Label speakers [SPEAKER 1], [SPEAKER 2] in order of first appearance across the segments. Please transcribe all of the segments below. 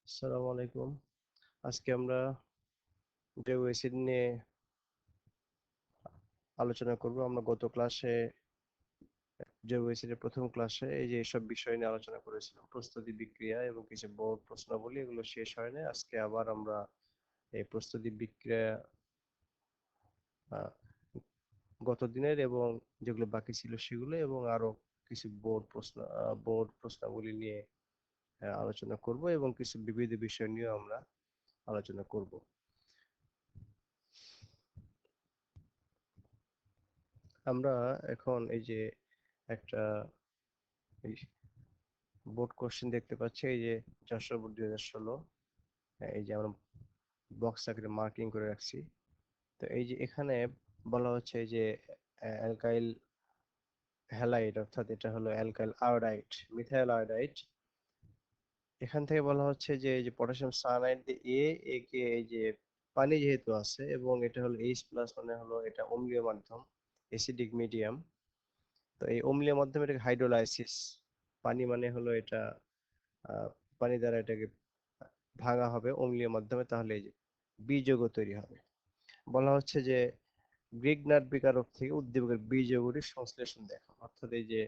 [SPEAKER 1] আসসালামু আলাইকুম। আজকে আমরা ডেউ অ্যাসিড নিয়ে আলোচনা করব। আমরা গত ক্লাসে ডেউ অ্যাসিডের প্রথম ক্লাসে এই যে এসব বিষয় নিয়ে আলোচনা করেছিলাম, প্রস্তুতি বিক্রিয়া এবং কিছু বোর্ড প্রশ্নাবলী, এগুলো শেষ হয় নাই। আজকে আবার আমরা এই প্রস্তুতি বিক্রিয়া আহ, গত দিনের এবং যেগুলো বাকি ছিল সেগুলো এবং আরো কিছু বোর্ড প্রশ্নাবলী নিয়ে আলোচনা করব এবং কিছু বিবিধ বিষয় নিয়ে আমরা আলোচনা করব। আমরা এখন এই যে একটা বোর্ড কোশ্চেন দেখতে পাচ্ছি, এই যে যশোর বোর্ড 2016, এই যে আমরা বক্স আকারে মার্কিং করে রাখছি। তো এই যে এখানে বলা হচ্ছে এই যে অ্যালকাইল হ্যালাইড, অর্থাৎ এটা হলো অ্যালকাইল আয়োডাইড, মিথাইল আয়োডাইড। এখান থেকে বলা হচ্ছে যে এই যে পটাশিয়াম সায়ানাইড দিয়ে একে এই যে পানি যেহেতু আছে এবং এটা হলো এইচ প্লাস, মানে হলো এটা অম্লীয় মাধ্যম, অ্যাসিডিক মিডিয়াম। তো এই অম্লীয় মাধ্যমে এটাকে হাইড্রোলাইসিস, পানি মানে হলো এটা আহ, পানি দ্বারা এটাকে ভাঙা হবে অম্লীয় মাধ্যমে, তাহলে এই যে বি যৌগ তৈরি হবে। বলা হচ্ছে যে গ্রিগনার বিকারক থেকে উদ্দীপকের বি যৌগটির সংশ্লেষণ দেখা, অর্থাৎ এই যে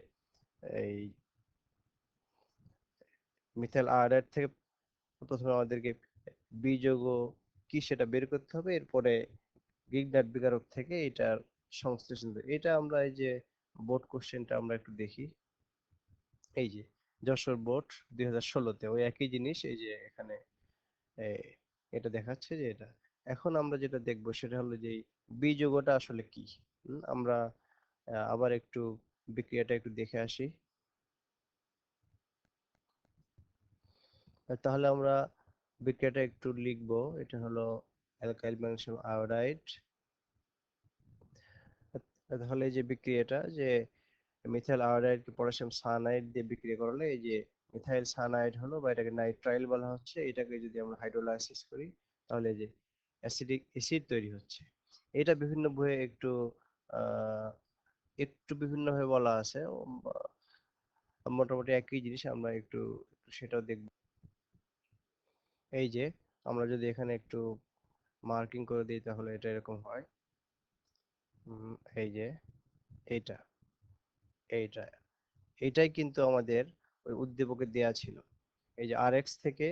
[SPEAKER 1] এই মিথাইল আয়োডাইড থেকে প্রথমে আমাদেরকে বি যৌগ কি সেটা বের করতে হবে, এরপরে গ্রিগনার বিকারক থেকে এটার সংশ্লেষণ এটা আমরা এই যে বোর্ড কোশ্চেনটা আমরা একটু দেখি। এই যে যশোর বোর্ড 2016-তে ওই একই জিনিস, এই যে এখানে এই এটা দেখাচ্ছে যে এটা। এখন আমরা যেটা দেখব সেটা হলো যে এই বি যৌগটা আসলে কি। আমরা আবার একটু বিক্রিয়াটা একটু দেখে আসি। তাহলে আমরা বিক্রিয়াটা একটু লিখবো। এটা হলো অ্যালকাইল ম্যাগনেসিয়াম আয়োডাইড। তাহলে এই যে বিক্রিয়াটা যে মিথাইল আয়োডাইড কে পটাশিয়াম সায়ানাইড দিয়ে বিক্রিয়া করলে এই যে মিথাইল সায়ানাইড হলো, বা এটাকে নাইট্রাইল বলা হচ্ছে, এটাকে যদি আমরা হাইড্রোলাইসিস করি তাহলে এই যে অ্যাসিডিক অ্যাসিড তৈরি হচ্ছে। এটা বিভিন্ন বইয়ে আহ একটু বিভিন্ন ভাবে বলা আছে। মোটামুটি একই জিনিস, আমরা একটু একটু সেটাও দেখব। এই যে আমরা যদি এখানে একটু মার্কিং করে দিই তাহলে এটা এরকম হয়। এই যে এইটা এইটা এইটাই কিন্তু আমাদের ওই উদ্দীপকে দেয়া ছিল। এই যে আরএক্স থেকে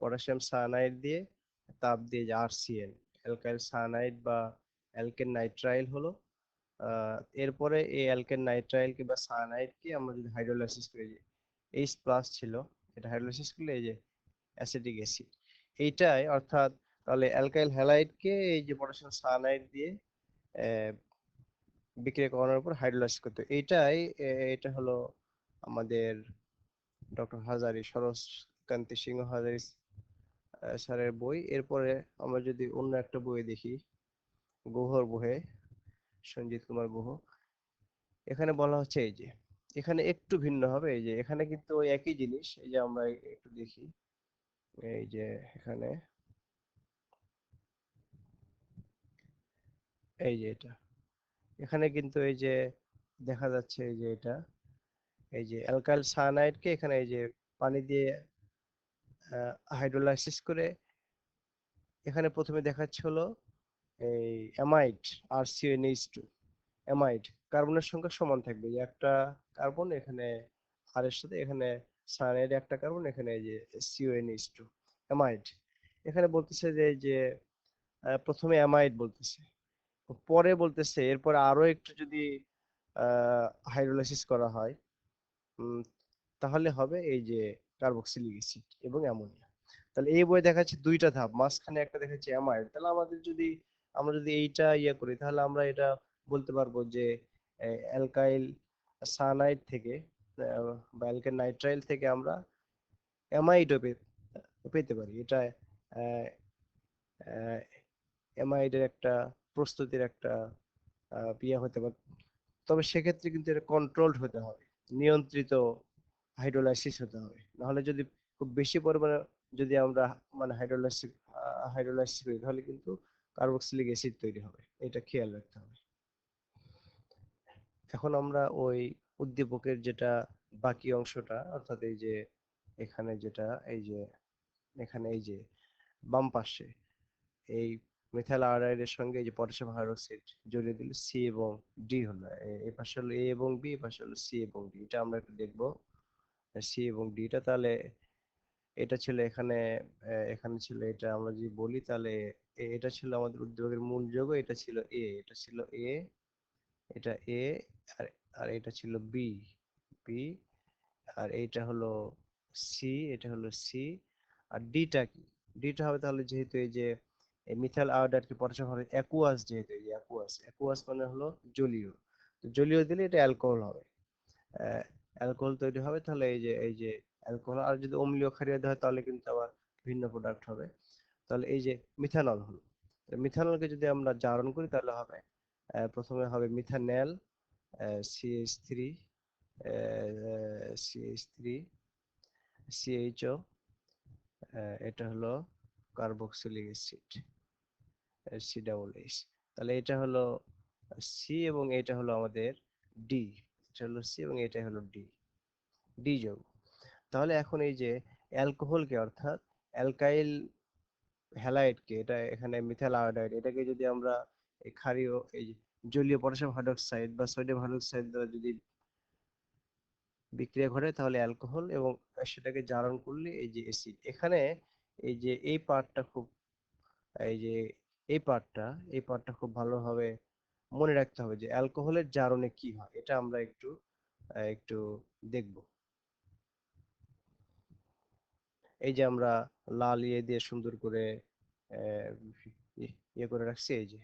[SPEAKER 1] পটাশিয়াম সায়ানাইড দিয়ে তাপ দিয়ে যে আরসিএল, অ্যালকাইল সায়ানাইড বা অ্যালকেন নাইট্রাইল হলো। এরপরে এই অ্যালকেন নাইট্রাইল কে বা সায়ানাইড কে আমরা যদি হাইড্রোলাইসিস করি, যে এইচ প্লাস ছিল, এটা হাইড্রোলাইসিস করলে এই যে অ্যাসিটিক অ্যাসিড। এইটাই অর্থাৎ তাহলে অ্যালকাইল হ্যালাইড কে এই যে পটাশিয়াম সায়ানাইড দিয়ে আহ, বিক্রিয়া করানোর পর হাইড্রোলাইসিস করতে হয়। এটা হলো আমাদের ডক্টর হাজারি, শরৎকান্তি সিংহ হাজারি স্যারের বই। এরপরে আমরা যদি অন্য একটা বই দেখি, গুহর বহে, সঞ্জিত কুমার গুহ, এখানে বলা হচ্ছে এই যে এখানে একটু ভিন্ন হবে। এই যে এখানে কিন্তু ওই একই জিনিস, এই যে আমরা একটু দেখি। এই যে এখানে এই যে এটা এখানে কিন্তু এই যে দেখা যাচ্ছে এই যে এটা এই যে অ্যালকাইল সায়ানাইড কে এখানে এই যে পানি দিয়ে হাইড্রোলাইসিস করে এখানে প্রথমে দেখাচ্ছে হলো এই অ্যামাইড, আর সিএনএইচ 2 অ্যামাইড। কার্বনের সংখ্যা সমান থাকবে, যে একটা কার্বন এখানে আর এর সাথে, এখানে সায়ানাইড একটা কার্বন, এখানে এই যে সিওএনএইচ 2 অ্যামাইড। এখানে বলতেছে যে এই যে প্রথমে অ্যামাইড বলতেছে, পরে বলতেছে এরপরে আরো একটু যদি হাইড্রোলাইসিস করা হয়, উম, তাহলে হবে এই যে কার্বক্সিলিক অ্যাসিড এবং অ্যামোনিয়া। তাহলে এই বই দেখাচ্ছে দুইটা ধাপ, মাঝখানে একটা দেখাচ্ছে অ্যামাইড। তাহলে আমরা যদি এইটা করি তাহলে আমরা এটা বলতে পারবো যে অ্যালকাইল সায়ানাইড থেকে বা অ্যালকাইল নাইট্রাইল থেকে আমরা অ্যামাইডও পেতে পারি। এটা আহ, আহ, অ্যামাইডের একটা প্রস্তুতির একটা ইয়ে হতে পারে। তবে সেক্ষেত্রে কিন্তু এটা কন্ট্রোলড হতে হবে, নিয়ন্ত্রিত হাইড্রোলাইসিস হতে হবে। নাহলে যদি খুব বেশি পরিমাণে যদি আমরা মানে হাইড্রোলাইসিস করি তাহলে কিন্তু কার্বক্সিলিক অ্যাসিড তৈরি হবে, এটা খেয়াল রাখতে হবে। এখন আমরা ওই উদ্দীপকের যেটা বাকি অংশটা, অর্থাৎ এই যে এখানে যেটা এই যে এখানে এই যে বাম পাশে এই মিথাইল আয়োডাইডের সঙ্গে এই যে পটাশিয়াম হাইড্রোক্সাইড জড়িয়ে দিলে সি এবং ডি হলো। এই পাশে হলো এ এবং বি, এই পাশে হলো সি এবং ডি। এটা আমরা একটু দেখবো সি এবং ডিটা। তাহলে এটা ছিল এখানে, এখানে ছিল এটা। আমরা যদি বলি তাহলে এটা ছিল আমাদের উদ্যোগের মূল যৌগ, এটা ছিল এ, এটা ছিল এ, এটা এ, আর আর এটা ছিল বি, বি, আর এইটা হলো সি, এটা হলো সি। আর ডিটা কি? ডিটা হবে তাহলে যেহেতু এই যে মিথাইল আয়োডাইডকে পটাশিয়াম হাইড্রোক্সাইড অ্যাকুয়াস, যেহেতু এই অ্যাকুয়াস, অ্যাকুয়াস মানে হলো জলীয়, তো জলীয় দিলে এটা অ্যালকোহল হবে। অ্যালকোহল তৈরি হবে। তাহলে এই যে অ্যালকোহল, আর যদি অম্লীয় ক্ষারীয় হয় তাহলে কিন্তু আবার ভিন্ন প্রোডাক্ট হবে। তাহলে এই যে মিথানল হলো, মিথানলকে যদি আমরা জারণ করি তাহলে হবে প্রথমে হবে মিথানেল, CH3, CH3, CHO, এটা হলো কার্বক্সিলিক অ্যাসিড, C+H। তাহলে এটা হলো সি এবং এটা হলো আমাদের ডি, এটা হলো সি এবং এটা হলো ডি, ডি যৌগ। তাহলে এখন এই যে অ্যালকোহলকে, অর্থাৎ অ্যালকাইল হ্যালাইডকে, এটা এখানে মিথাইল আয়োডাইড, এটাকে যদি আমরা এই ক্ষারীয় এই যে জলীয় পটাশিয়াম হাইড্রোক্সাইড বা সোডিয়াম হাইড্রোক্সাইড দ্বারা যদি বিক্রিয়া ঘটে তাহলে অ্যালকোহল, এবং সেটাকে জারণ করলে এই যে অ্যাসিড। এখানে এই যে এই পার্টটা খুব, এই যে এই পার্টটা, এই পার্টটা খুব ভালোভাবে মনে রাখতে হবে যে অ্যালকোহলের জারণে কি হয়। এটা আমরা একটু একটু দেখব। এই যে আমরা লাল ইয়ে দিয়ে সুন্দর করে আহ, ইয়ে করে রাখছি, এই যে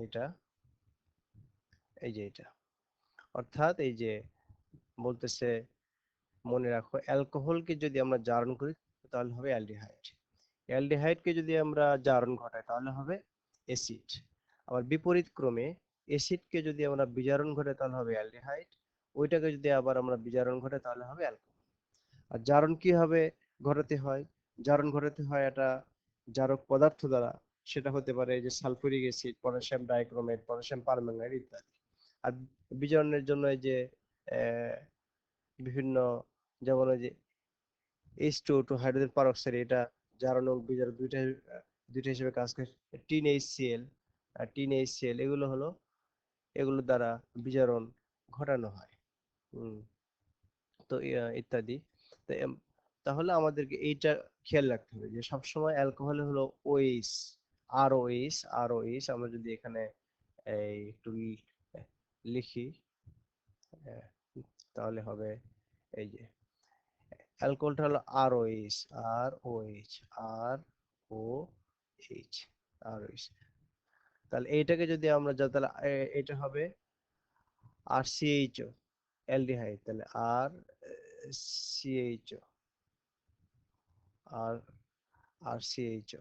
[SPEAKER 1] এটা, এই যে এটা, অর্থাৎ এই যে বলতেছে মনে রাখো অ্যালকোহলকে যদি আমরা জারণ করি তাহলে হবে অ্যালডিহাইড, অ্যালডিহাইডকে যদি আমরা জারণ ঘটাই তাহলে হবে অ্যাসিড। আবার বিপরীত ক্রমে অ্যাসিডকে যদি আমরা বিজারণ ঘটাই তাহলে হবে অ্যালডিহাইড, ওইটাকে যদি আবার আমরা বিজারণ ঘটাই তাহলে হবে অ্যালকোহল। আর জারণ কিভাবে ঘটাতে হয়? জারণ ঘটাতে হয় এটা জারক পদার্থ দ্বারা। সেটা হতে পারে যে sulphuric acid, potassium dichromate, potassium permanganate ইত্যাদি। আর বিজারণের জন্য এই যে আহ, বিভিন্ন, যেমন ওই যে H2O2 হাইড্রোজেন পারঅক্সাইড, এটা জারণ ও বিজারক দুইটা দুইটা হিসেবে কাজ করে। টিন HCl, আর টিন HCl এগুলো হলো, এগুলোর দ্বারা বিজারণ ঘটানো হয়। হুম, তো ইত্যাদি। তো তাহলে আমাদেরকে এইটা খেয়াল রাখতে হবে যে সবসময় অ্যালকোহল হলো ওএইচ, আর ও এইচ আমরা যদি এখানে এই একটু লিখি, আহ, তাহলে হবে এই যে অ্যালকোহলটা হলো আর ও এইচ, আর ও এইচ, আর ও এইচ। তাহলে এইটাকে যদি আমরা তাহলে এটা হবে RCHO, অ্যালডিহাইড। তাহলে RCHO, আর RCHO,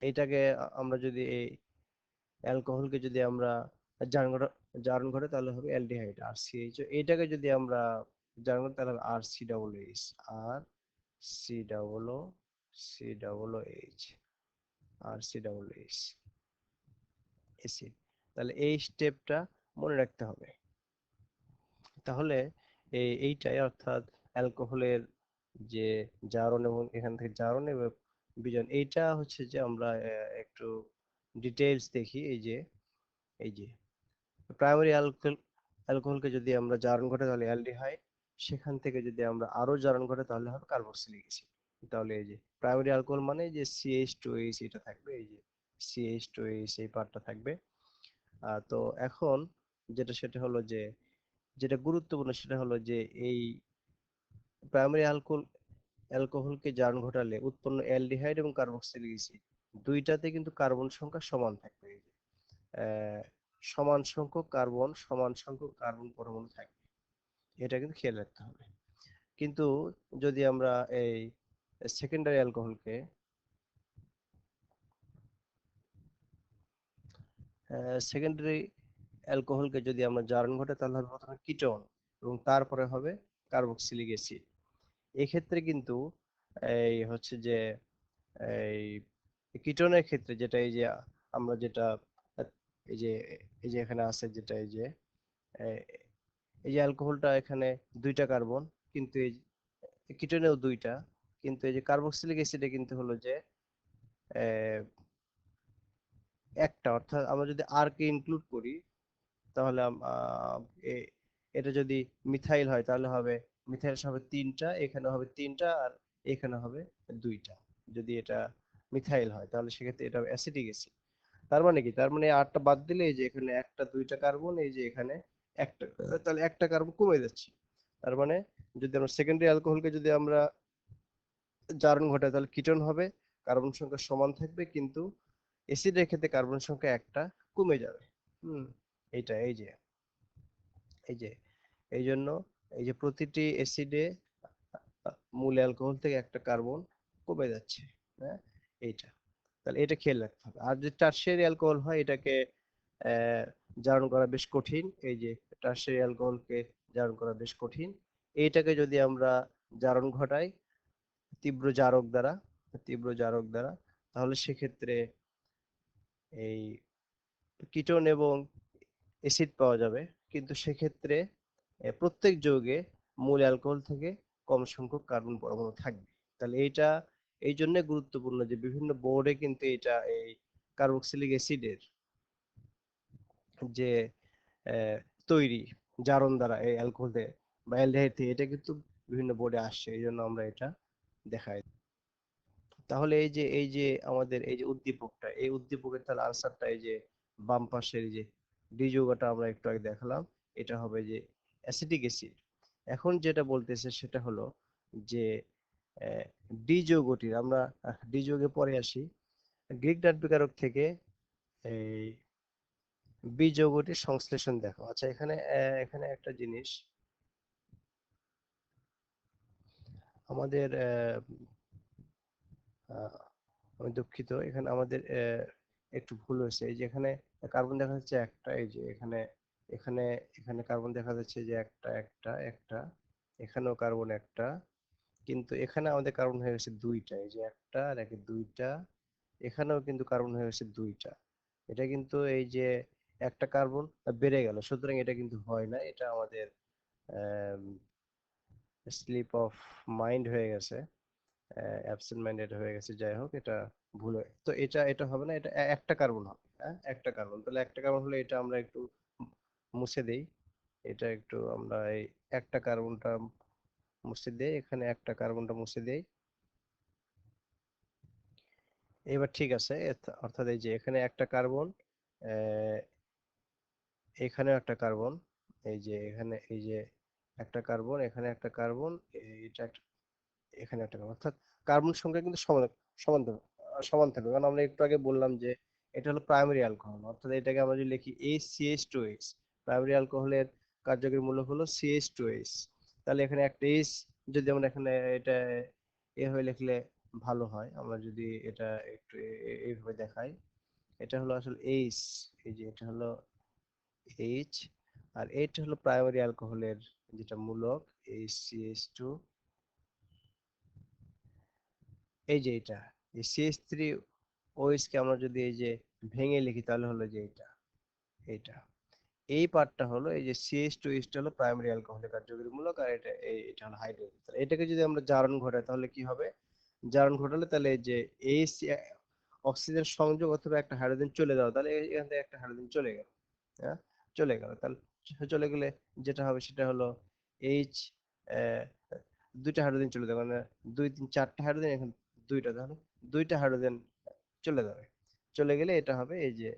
[SPEAKER 1] এইটাকে আমরা যদি এই অ্যালকোহলকে যদি আমরা জারণ ঘটা- জারণ ঘটে তাহলে হবে অ্যালডিহাইড, RCHO। এইটাকে যদি আমরা জারণ করি তাহলে হবে RC+H, RC+H, RC+H, অ্যাসিড। তাহলে এই স্টেপটা মনে রাখতে হবে। তাহলে এইটাই, অর্থাৎ অ্যালকোহলের যে জারণ এবং এখান থেকে জারণ এবং বিজারণ, এইটা হচ্ছে যে আমরা একটু ডিটেইলস দেখি। এই যে প্রাইমারি অ্যালকোহলকে যদি আমরা জারণ ঘটে তাহলে অ্যালডিহাইড, সেখান থেকে যদি আমরা আরো জারণ ঘটে তাহলে হবে কার্বক্সিলিক অ্যাসিড। তাহলে এই যে প্রাইমারি অ্যালকোহল মানে যে CH2H, এটা থাকবে, এই যে CH2H এই পার্টটা থাকবে। তো এখন সেটা হলো যে যেটা গুরুত্বপূর্ণ সেটা হলো যে এই প্রাইমারি অ্যালকোহলকে জারণ ঘটালে উৎপন্ন অ্যালডিহাইড এবং কার্বক্সিলিক অ্যাসিড দুইটাতে কিন্তু কার্বন সংখ্যা সমান থাকবে। এই যে, সমান সংখ্যক কার্বন পরমাণু থাকবে, এটা কিন্তু খেয়াল রাখতে হবে। কিন্তু যদি আমরা এই সেকেন্ডারি অ্যালকোহলকে সেকেন্ডারি অ্যালকোহলকে যদি আমরা জারণ ঘটাই তাহলে হবে প্রথমে কিটোন এবং তারপরে হবে কার্বক্সিলিক অ্যাসিড। এক্ষেত্রে কিন্তু এই হচ্ছে যে এই কিটোনের ক্ষেত্রে যেটা, এই যে আমরা যেটা এই যে এই যে এখানে আছে যেটা, এই এই যে অ্যালকোহলটা এখানে দুইটা কার্বন, কিন্তু এই কিটোনেও দুইটা, কিন্তু এই যে কার্বক্সিলিক অ্যাসিডে কিন্তু হলো যে একটা, অর্থাৎ আমরা যদি আর কে ইনক্লুড করি তাহলে এটা যদি মিথাইল হয় তাহলে হবে মিথাইল হবে তিনটা, এখানে হবে তিনটা, আর এখানে হবে দুইটা। যদি এটা মিথাইল হয় তাহলে সেক্ষেত্রে এটা অ্যাসিটিক অ্যাসিড। তার মানে কি, তার মানে আটটা বাদ দিলে এই যে এখানে একটা দুইটা কার্বন, এই যে এখানে একটা, তাহলে একটা কার্বন কমে যাচ্ছে। তার মানে যদি আমরা সেকেন্ডারি অ্যালকোহলকে যদি আমরা জারণ ঘটায় তাহলে কিটোন হবে, কার্বন সংখ্যা সমান থাকবে, কিন্তু অ্যাসিডের ক্ষেত্রে কার্বন সংখ্যা একটা কমে যাবে। হুম, এইটা এই যে এই জন্য এই যে প্রতিটি অ্যাসিডে মূল অ্যালকোহল থেকে একটা কার্বন কমে যাচ্ছে। হ্যাঁ, এইটা, তাহলে এটা খেয়াল রাখতে হবে। আর যদি টারশিয়ারি অ্যালকোহল হয় এটাকে আহ, জারণ করা বেশ কঠিন। এই যে টারশিয়ারি অ্যালকোহলকে জারণ করা বেশ কঠিন। এইটাকে যদি আমরা জারণ ঘটাই তীব্র জারক দ্বারা, তীব্র জারক দ্বারা, তাহলে সেক্ষেত্রে এই কিটোন এবং অ্যাসিড পাওয়া যাবে। কিন্তু সেক্ষেত্রে প্রত্যেক যৌগে মূল অ্যালকোহল থেকে কম সংখ্যক কার্বন পরমাণু থাকবে। তাহলে এইটা এই জন্য গুরুত্বপূর্ণ যে বিভিন্ন বোর্ডে কিন্তু এটা এই কার্বক্সিলিক অ্যাসিডের যে আহ, তৈরি জারণ দ্বারা এই অ্যালকোহল থেকে বা অ্যালডিহাইড থেকে, এটা কিন্তু বিভিন্ন বোর্ডে আসছে, এই জন্য আমরা এটা দেখাই। তাহলে এই যে আমাদের এই যে উদ্দীপকটা, এই উদ্দীপকের তাহলে আনসারটা এই যে বাম পাশের এই যে ডি যৌগটা আমরা একটু আগে দেখালাম, এটা হবে যে অ্যাসিটিক অ্যাসিড। এখন যেটা বলতেছে সেটা হলো যে ডি যৌগটির, আমরা ডি যৌগে পরে আসি, গ্রিক ডানপিকারক থেকে এই বি যৌগটির সংশ্লেষণ দেখো। আচ্ছা, এখানে এখানে একটা জিনিস আমাদের আহ, আমি দুঃখিত, এখানে আমাদের একটু ভুল হয়েছে। এই যে এখানে কার্বন দেখা যাচ্ছে একটা, এই যে এখানে এখানে এখানে কার্বন দেখা যাচ্ছে যে একটা একটা একটা, এখানেও কার্বন একটা, কিন্তু এখানে আমাদের কার্বন হয়ে গেছে দুইটা, এই যে একটা আর একে দুইটা, এখানেও কিন্তু কার্বন হয়ে গেছে দুইটা। এটা কিন্তু এই যে একটা কার্বন বেড়ে গেল, সুতরাং এটা কিন্তু হয় না, এটা আমাদের স্লিপ অফ মাইন্ড হয়ে গেছে, অ্যাবসেন্ট মাইন্ডেড হয়ে গেছে। যাই হোক, এটা ভুল তো এটা হবে না, এটা একটা কার্বন হবে। হ্যাঁ, একটা কার্বন, তাহলে একটা কার্বন হলে এটা আমরা একটু মুছে দেই। এটা একটু আমরা এই একটা কার্বনটা মুছে দেই, এখানে একটা কার্বনটা মুছে দেই। এবার ঠিক আছে, অর্থাৎ এই যে এখানে একটা কার্বন, এখানেও একটা কার্বন, এই যে এখানে এই যে একটা কার্বন, এখানে একটা কার্বন, এটা এখানে একটা কার্বন, অর্থাৎ কার্বন সংখ্যা কিন্তু সমান সমান থাকবে, সমান থাকবে। কারণ আমরা একটু আগে বললাম যে এটা হলো প্রাইমারি অ্যালকোহল, অর্থাৎ এটাকে আমরা যদি লিখি ACH2H, প্রাইমারি অ্যালকোহলের কার্যকরী মূলক হলো CH2H। তাহলে এখানে একটা H, যদি আমরা এখানে এটা হয়ে লিখলে ভালো হয়, আমরা যদি এটা একটু এইভাবে দেখাই, এটা হলো আসলে H, এই যে এটা হলো H, আর এটা হলো প্রাইমারি অ্যালকোহলের যেটা মূলক HCH2। এই যে এটা এই CH3 OH কে আমরা যদি এই যে ভেঙে লিখি তাহলে হলো যে এটা এই পার্টটা হলো এই যে CH2 টা হলো প্রাইমারি অ্যালকোহলিক কার্যকরী মূলক, আর এটা হলো হাইড্রোজেন। তাহলে এটাকে যদি আমরা জারণ ঘটাই তাহলে কি হবে, জারণ ঘটালে তাহলে এই যে এই অক্সিজেন সংযোগ অথবা একটা হাইড্রোজেন চলে যাওয়া, তাহলে এখান থেকে একটা হাইড্রোজেন চলে গেল। হ্যাঁ, চলে গেল, তাহলে চলে গেলে যেটা হবে সেটা হলো এইচ, দুইটা হাইড্রোজেন চলে যাবে, মানে দুই তিন চারটা হাইড্রোজেন, এখানে দুইটা, তাহলে দুইটা হাইড্রোজেন চলে যাবে। চলে গেলে এটা হবে এই যে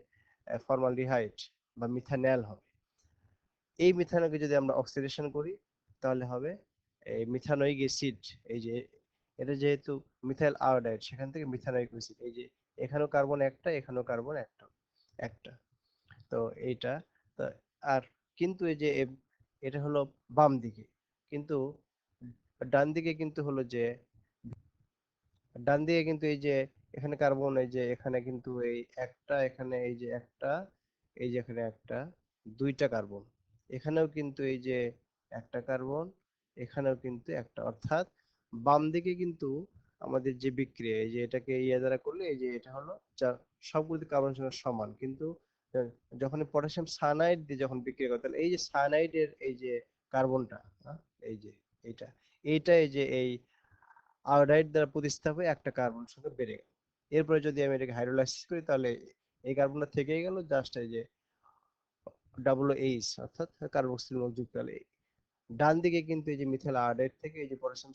[SPEAKER 1] ফর্মালডিহাইড বা মিথানল হবে। এই মিথানলকে যদি আমরা অক্সিডেশন করি তাহলে হবে এই মিথানোয়িক অ্যাসিড। এই যে এটা যেহেতু মিথাইল আয়োডাইড, সেখান থেকে মিথানোয়িক অ্যাসিড। এই যে এখানেও কার্বন একটা, এখানেও কার্বন একটা একটা, তো এইটা তো। আর কিন্তু এই যে এটা হলো বাম দিকে, কিন্তু ডান দিকে কিন্তু হলো যে ডান দিকে কিন্তু এই যে এখানে কার্বন, এই যে এখানে কিন্তু এই একটা, এখানে এই যে একটা, এই যে এখানে একটা, দুইটা কার্বন, এখানেও কিন্তু এই যে একটা কার্বন, এখানেও কিন্তু একটা, অর্থাৎ বাম দিকে কিন্তু আমাদের যে বিক্রিয়া, এই যে এটাকে ইয়ে দ্বারা করলে এই যে এটা হলো সবগুলো কার্বন সংখ্যা সমান, কিন্তু আহ, যখন পটাশিয়াম সায়ানাইড দিয়ে যখন বিক্রিয়া করে তাহলে এই যে সায়ানাইডের এই যে কার্বনটা, এই যে এইটা এইটা এই যে এই আয়োডাইড দ্বারা প্রতিস্থাপন হয়ে একটা কার্বন সংখ্যা বেড়ে গেল। এরপরে যদি আমি এটাকে হাইড্রোলাইসিস করি তাহলে এই কার্বনটা থেকেই গেল, জাস্ট এই যে WH অর্থাৎ কার্বক্সিল মূলক যুক্ত হলে। ডান দিকে কিন্তু এই যে মিথাইল আয়োডাইড থেকে এই যে পটাশিয়াম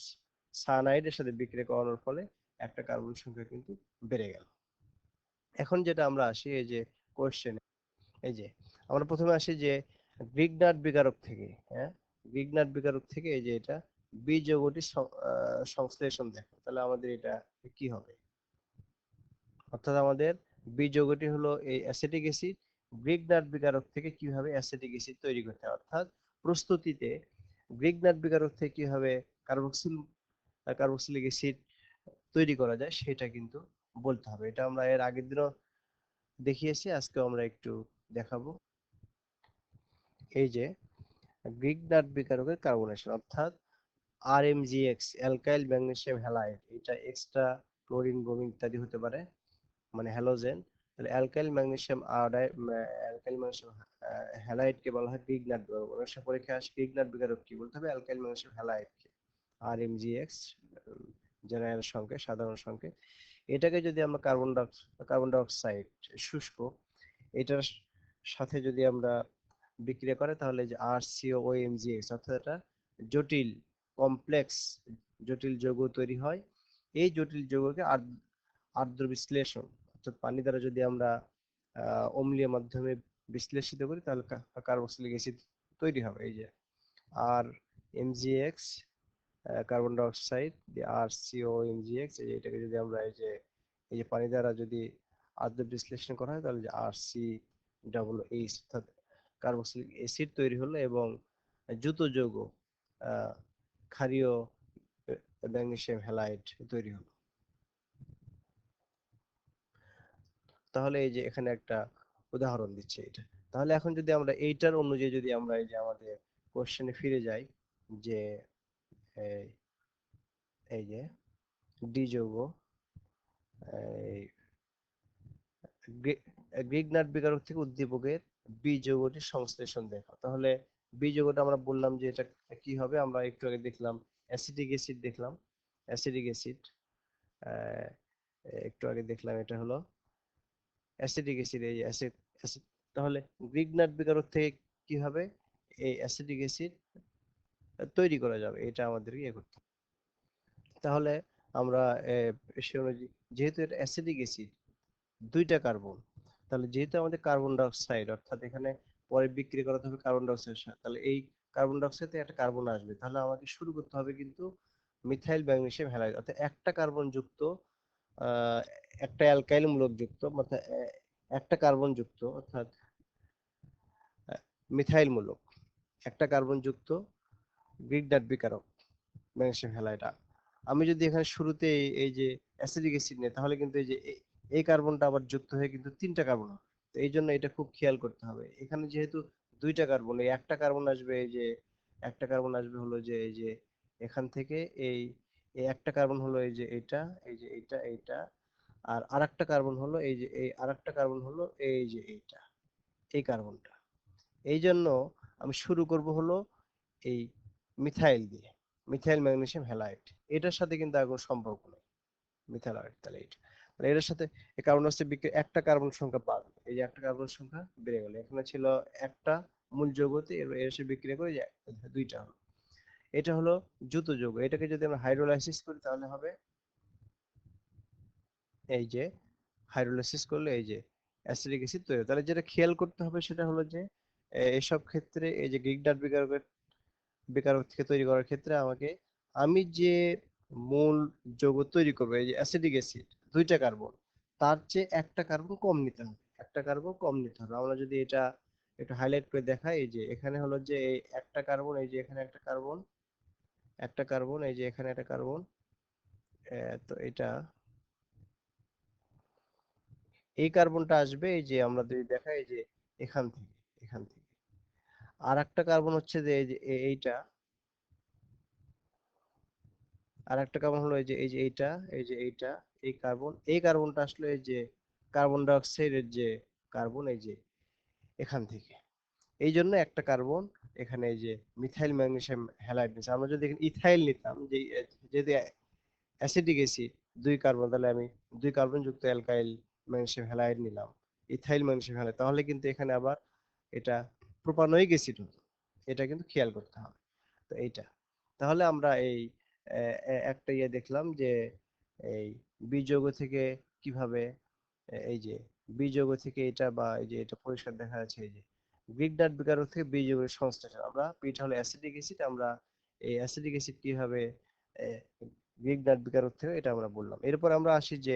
[SPEAKER 1] সায়ানাইডের সাথে বিক্রিয়া করানোর ফলে একটা কার্বন সংখ্যা কিন্তু বেড়ে গেল। এখন যেটা আমরা আসি এই যে কোশ্চেনে, এই যে আমরা প্রথমে আসি যে গ্রিগনার্ড বিকারক থেকে, হ্যাঁ, গ্রিগনার্ড বিকারক থেকে এই যে এটা বি যৌগটি সংশ্লেষণ দেখো, তাহলে আমাদের এটা কি হবে? অর্থাৎ আমাদের বি যৌগটি হলো এই অ্যাসিটিক অ্যাসিড। গ্রিগনার্ড বিকারক থেকে কিভাবে অ্যাসিটিক অ্যাসিড তৈরি করতে হয়, অর্থাৎ প্রস্তুতিতে গ্রিগনার্ড বিকারক থেকে কিভাবে কার্বক্সিলিক অ্যাসিড তৈরি করা যায় সেটা কিন্তু বলতে হবে। এটা আমরা এর আগের দিনও দেখিয়েছি, আজকেও আমরা একটু দেখাবো। এই যে গ্রিগনার্ড বিকারকের কার্বনেশন অর্থাৎ RMGX, অ্যালকাইল ম্যাগনেসিয়াম হ্যালাইড, এটা এক্সট্রা ক্লোরিন ব্রোমিন ইত্যাদি হতে পারে, মানে হ্যালোজেন। তাহলে alkyl magnesium iodide, alkyl magnesium হ্যালাইডকে বলা হয় গ্রিগনার্ড বিকারক। অনেক সময় পরীক্ষায় আসে গ্রিগনার্ড বিকারক কি, বলতে হবে অ্যালকাইল ম্যাগনেসিয়াম হ্যালাইডকে, RMGX, জেনারেল সংকেত, সাধারণ সংকেত। এটাকে যদি আমরা কার্বন ডাই অক্সাইড শুষ্ক, এটার সাথে যদি আমরা বিক্রিয়া করে তাহলে যে RCOOMgx, অর্থাৎ এটা জটিল কমপ্লেক্স জটিল যৌগ তৈরি হয়। এই জটিল যৌগকে আর্দ্র বিশ্লেষণ অর্থাৎ পানি দ্বারা যদি আমরা অম্লীয় মাধ্যমে বিশ্লেষিত করি তাহলে কার্বক্সিলিক অ্যাসিড তৈরি হবে। এই যে RMgx, carbon die oxide, RCOMgx, এই যে এটাকে যদি আমরা এই যে পানি দ্বারা যদি আদ্র বিশ্লেষণ করা হয় তাহলে যে RC-H অর্থাৎ কার্বক্সিলিক অ্যাসিড তৈরি হলো এবং যুত যৌগ আহ, ক্ষারীয় ম্যাগনেসিয়াম হ্যালাইড তৈরি হলো। তাহলে এই যে এখানে একটা উদাহরণ দিচ্ছে এটা। তাহলে এখন যদি আমরা এইটার অনুযায়ী যদি আমরা এই যে আমাদের কোশ্চেনে ফিরে যাই, যে এই এই যে ডি যৌগ, এই গ্রিগনার্ড বিকারক থেকে উদ্দীপকের বি যৌগটির সংশ্লেষণ দেখো। তাহলে বি যৌগটা আমরা বললাম যে এটা কি হবে, আমরা একটু আগে দেখলাম অ্যাসিটিক অ্যাসিড দেখলাম, অ্যাসিটিক অ্যাসিড, একটু আগে দেখলাম এটা হলো অ্যাসিটিক অ্যাসিড, এই অ্যাসিড অ্যাসিড। তাহলে গ্রিগনার্ড বিকারক থেকে কি হবে, এই অ্যাসিটিক অ্যাসিড তৈরি করা যাবে, এটা আমাদেরকে ইয়ে করতে হবে। তাহলে আমরা সে অনুযায়ী, যেহেতু এটা অ্যাসিটিক অ্যাসিড, দুইটা কার্বন, তাহলে যেহেতু আমাদের কার্বন ডাই অক্সাইড, অর্থাৎ এখানে পরে বিক্রি করাতে হবে কার্বন ডাই অক্সাইডের সাথে, তাহলে এই কার্বন ডাই অক্সাইড থেকে একটা কার্বন আসবে, তাহলে আমাকে শুরু করতে হবে কিন্তু মিথাইল ম্যাগনেসিয়াম হ্যালাইড, অর্থাৎ একটা কার্বন যুক্ত আহ, একটা অ্যালকাইল মূলক যুক্ত, অর্থাৎ একটা কার্বন যুক্ত, অর্থাৎ মিথাইল মূলক একটা কার্বন যুক্ত গ্রিগনার্ড বিকারক ম্যাগনেসিয়াম হ্যালাইড। আমি যদি এখানে শুরুতে এই যে অ্যাসিডিক অ্যাসিড নেই তাহলে কিন্তু এই যে এই কার্বনটা আবার যুক্ত হয়ে কিন্তু তিনটা কার্বন হবে। তো এই জন্য এটা খুব খেয়াল করতে হবে, এখানে যেহেতু দুইটা কার্বন, এই একটা কার্বন আসবে, এই যে একটা কার্বন আসবে হলো যে এই যে এখান থেকে এই এই একটা কার্বন হলো এই যে এইটা, এই যে এইটা এইটা, আর আরেকটা কার্বন হলো এই যে এই আরেকটা কার্বন হলো এই যে এইটা, এই কার্বনটা। এই জন্য আমি শুরু করব হলো এই মিথাইল দিয়ে, মিথাইল ম্যাগনেসিয়াম হ্যালাইড। এটার সাথে কিন্তু আর কোনো সম্পর্ক নেই মিথাইল আয়োড, তাহলে এটা, তাহলে এটার সাথে এই কার্বন ডাই অক্সাইড একটা কার্বন সংখ্যা বাড়বে, এই যে একটা কার্বন সংখ্যা বেড়ে গেল, এখানে ছিল একটা মূল যৌগতে, এর সাথে বিক্রিয়া করে যে দুইটা হলো। এটা হলো যুত যৌগ, এটাকে যদি আমরা হাইড্রোলাইসিস করি তাহলে হবে এই যে হাইড্রোলাইসিস করলে এই যে অ্যাসিটিক অ্যাসিড তৈরি হয়। তাহলে যেটা খেয়াল করতে হবে সেটা হলো যে এসব ক্ষেত্রে এই যে গ্রিগনার্ড বিকারকের বেকারক থেকে তৈরি করার ক্ষেত্রে আমাকে, আমি যে মূল যৌগ তৈরি করবো এই যে অ্যাসিটিক অ্যাসিড, দুইটা কার্বন, তার চেয়ে একটা কার্বন কম নিতে হবে, একটা কার্বন কম নিতে হবে। আমরা যদি এটা একটু হাইলাইট করে দেখাই, এই যে এখানে হলো যে এই একটা কার্বন, এই যে এখানে একটা কার্বন, একটা কার্বন, এই যে এখানে একটা কার্বন, তো এটা এই কার্বনটা আসবে এই যে আমরা যদি দেখাই এই যে এখান থেকে, এখান থেকে। আর একটা কার্বন হচ্ছে যে এই যে এইটা, আর একটা কার্বন হলো এই যে এইটা, এই যে এইটা, এই কার্বন, এই কার্বনটা আসলে এই যে কার্বন ডাই অক্সাইডের যে কার্বন, এই যে এখান থেকে। এই জন্য একটা কার্বন এখানে এই যে মিথাইল ম্যাগনেসিয়াম হ্যালাইড নিচ্ছে। আমরা যদি এখানে ইথাইল নিতাম, যে যেহেতু অ্যাসিডিক অ্যাসিড 2 কার্বন, তাহলে আমি 2 কার্বন যুক্ত অ্যালকাইল ম্যাগনেসিয়াম হ্যালাইড নিলাম, ইথাইল ম্যাগনেসিয়াম হ্যালাইড, তাহলে কিন্তু এখানে আবার এটা প্রোপানয়িক অ্যাসিড হতো। এটা কিন্তু খেয়াল করতে হবে। তো এইটা, তাহলে আমরা এই একটা ইয়ে দেখলাম যে এই বি যৌগ থেকে কিভাবে এই যে বি যৌগ থেকে এটা, বা এই যে এটা পরিষ্কার দেখা যাচ্ছে, এই যে গ্রিগনাট বিকারক থেকে বি যৌগের সংশ্লেষণ, আমরা বিটা হলো অ্যাসিডিক অ্যাসিড, আমরা এই অ্যাসিডিক অ্যাসিড কিভাবে গ্রিগনাট বিকারক থেকে, এটা আমরা বললাম। এরপর আমরা আসি যে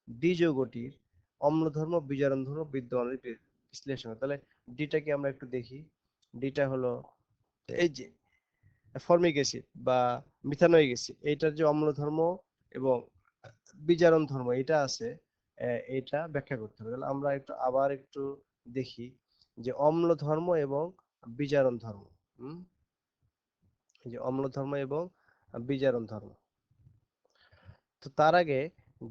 [SPEAKER 1] ডি যৌগটির অম্লধর্ম বিজারণ ধর্ম বিদ্যমানের বিশ্লেষণ। তাহলে ডিটাকে আমরা একটু দেখি। ডিটা হলো এই যে ফর্মিক অ্যাসিড বা মিথানোয়িক অ্যাসিড, এইটার যে অম্ল ধর্ম এবং বিজারণ ধর্ম এটা আছে, এটা ব্যাখ্যা করতে হবে। তাহলে আমরা একটু আবার একটু দেখি যে অম্ল ধর্ম এবং বিজারণ ধর্ম। হুম, এই যে অম্ল ধর্ম এবং বিজারণ ধর্ম। তো তার আগে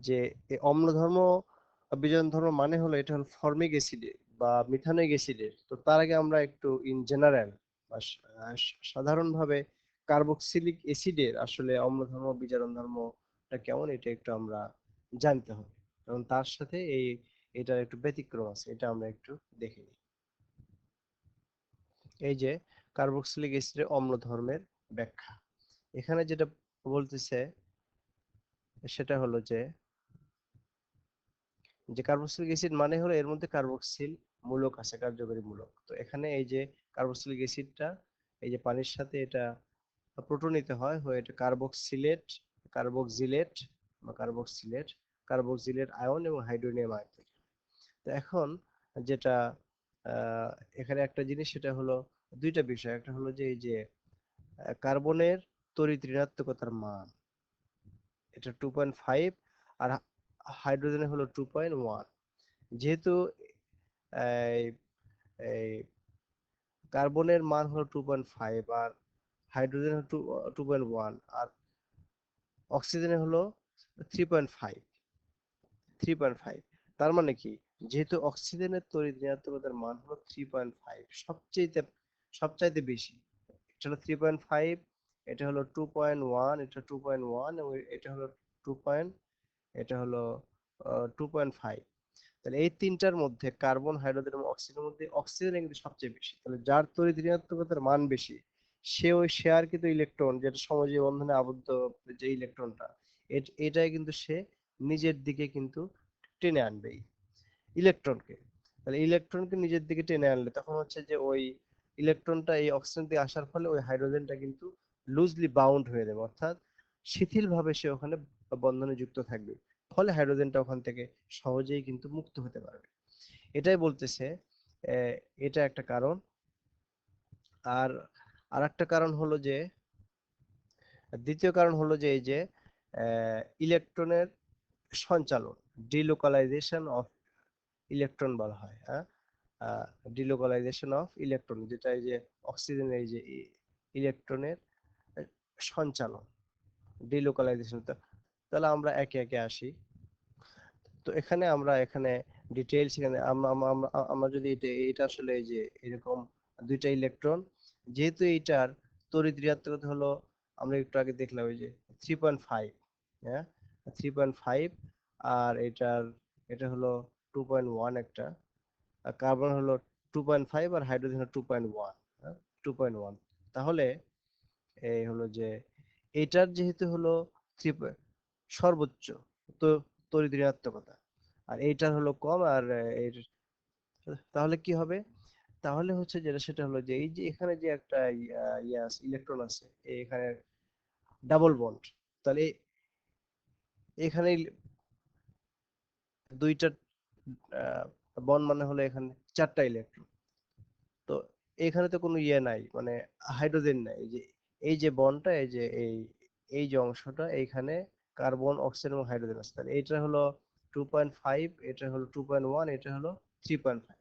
[SPEAKER 1] যে এই অম্ল ধর্ম বিজারণ ধর্ম মানে হলো, এটা হলো ফর্মিক অ্যাসিডের বা মিথানোয়িক অ্যাসিডের। তো তার আগে আমরা একটু ইন জেনারেল বা সাধারণভাবে কার্বক্সিলিক অ্যাসিডের আসলে অম্ল ধর্ম বিজারণ ধর্মটা কেমন, এটা একটু আমরা জানতে হবে। এবং তার সাথে এটার একটু ব্যতিক্রম আছে, এটা আমরা একটু দেখে নিই। এই যে কার্বক্সিলিক অ্যাসিডের অম্ল ধর্মের ব্যাখ্যা, এখানে যেটা বলতেছে সেটা হলো যে কার্বক্সিলিক অ্যাসিড মানে হলো এর মধ্যে কার্বক্সিল মূলক আছে, কার্যকরী মূলক। তো এখানে এই যে কার্বক্সিলিক অ্যাসিডটা এই যে পানির সাথে এটা প্রোটনিত হয়, হয়ে এটা কার্বক্সিলেট, কার্বক্সিলেট বা কার্বক্সিলেট আয়ন এবং হাইড্রোনিয়াম আয়ন তৈরি হয়। তো এখন যেটা আহ, এখানে একটা জিনিস, সেটা হলো দুইটা বিষয়। একটা হলো যে এই যে কার্বনের তড়িৎ ঋণাত্মকতার মান, এটা 2.5, আর হাইড্রোজেনের হলো 2.1। যেহেতু এই এই কার্বনের মান হলো 2.5 আর হাইড্রোজেন হলো 2.1 আর অক্সিজেনের হলো 3.5, 3.5। তার মানে কি, যেহেতু অক্সিজেনের তড়িৎ ঋণাত্মকতার মান হলো 3.5, সবচাইতে বেশি, এটা হলো 3.5, এটা হলো 2.1, এটা 2.1 এবং এটা হলো 2 পয়েন্ট, এটা হলো 2.5। তাহলে এই তিনটার মধ্যে কার্বন, হাইড্রোজেন এবং অক্সিজেনের মধ্যে অক্সিজেন কিন্তু সবচেয়ে বেশি। তাহলে যার তড়িৎ ঋণাত্মকতার মান বেশি, সে কিন্তু ইলেকট্রন, যেটা সমযোজী বন্ধনে আবদ্ধ যে ইলেকট্রনটা, এটাই কিন্তু সে নিজের দিকে কিন্তু টেনে আনবেই ইলেকট্রনকে। তাহলে ইলেকট্রনকে নিজের দিকে টেনে আনলে তখন হচ্ছে যে ওই ইলেকট্রনটা এই অক্সিজেন দিয়ে আসার ফলে ওই হাইড্রোজেনটা কিন্তু লুজলি বাউন্ড হয়ে যাবে, অর্থাৎ শিথিল ভাবে সে ওখানে বন্ধনে যুক্ত থাকবে। ফলে হাইড্রোজেনটা ওখান থেকে সহজেই কিন্তু মুক্ত হতে পারবে। এটাই বলতেছে, আহ, এটা একটা কারণ। আর আরেকটা কারণ হলো যে, দ্বিতীয় কারণ হলো যে এই যে ইলেকট্রনের সঞ্চালন, ডিলোকালাইজেশন অফ ইলেকট্রন বলা হয়। হ্যাঁ, ডিলোকালাইজেশন অফ ইলেকট্রন, যেটা এই যে অক্সিজেনের এই যে ইলেকট্রনের সঞ্চালন, ডিলোকালাইজেশন। তাহলে আমরা একে একে আসি। তো এখানে ডিটেইলস, এখানে আমরা যদি এটা আসলে এই যে এরকম দুইটা ইলেকট্রন, যেহেতু এইটার তড়িৎ ঋণাত্মকতা হলো, আমরা একটু আগে দেখলাম ওই যে 3.5, হ্যাঁ 3.5, আর এটা হলো 2.1 একটা, আর কার্বন হলো 2.5 আর হাইড্রোজেন হলো 2.1, হ্যাঁ 2.1। তাহলে এই হলো যে এটার যেহেতু হলো থ্রি সর্বোচ্চ তো তড়িৎ ঋণাত্মকতা, আর এইটার হলো কম, আর এর, তাহলে কি হবে, তাহলে হচ্ছে যেটা সেটা হলো যে এই যে এখানে যে একটা ইয়াস ইলেকট্রন আছে, এখানে ডাবল বন্ড, তাহলে এখানে দুইটা বন্ড মানে হলো এখানে 4টা ইলেকট্রন। তো এখানে তো কোনো ইয়ে নাই, মানে হাইড্রোজেন নাই। এই যে বন্ডটা, এই যে এই যে অংশটা, এইখানে কার্বন, অক্সিজেন এবং হাইড্রোজেন আছে। তাহলে এটা হলো 2.5, এটা হলো 2.1, এটা হলো 3.5।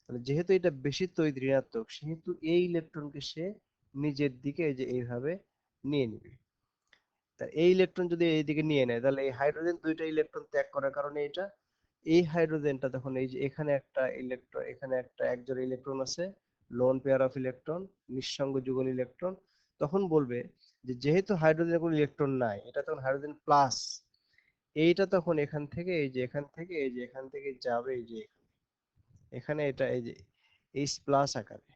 [SPEAKER 1] তাহলে যেহেতু এটা বেশি তড়িৎ ঋণাত্মক, সেহেতু এই ইলেকট্রনকে সে নিজের দিকে এই যে এইভাবে নিয়ে নিবে। তা এই ইলেকট্রন যদি এইদিকে নিয়ে নেয়, তাহলে এই হাইড্রোজেন দুইটা ইলেকট্রন ত্যাগ করার কারণে এটা, এই হাইড্রোজেনটা তখন এই যে এখানে একটা ইলেকট্রন, এখানে একটা একজোড়া ইলেকট্রন আছে, লোন পেয়ার অফ ইলেকট্রন, নিঃসঙ্গ যুগল ইলেকট্রন, তখন বলবে যে যেহেতু হাইড্রোজেনের কোনো ইলেকট্রন নাই, এটা তখন হাইড্রোজেন প্লাস, এইটা তখন এখান থেকে এই যে এখান থেকে এই যে এখান থেকে যাবে এই যে এখানে এটা এই যে এইচ প্লাস আকারে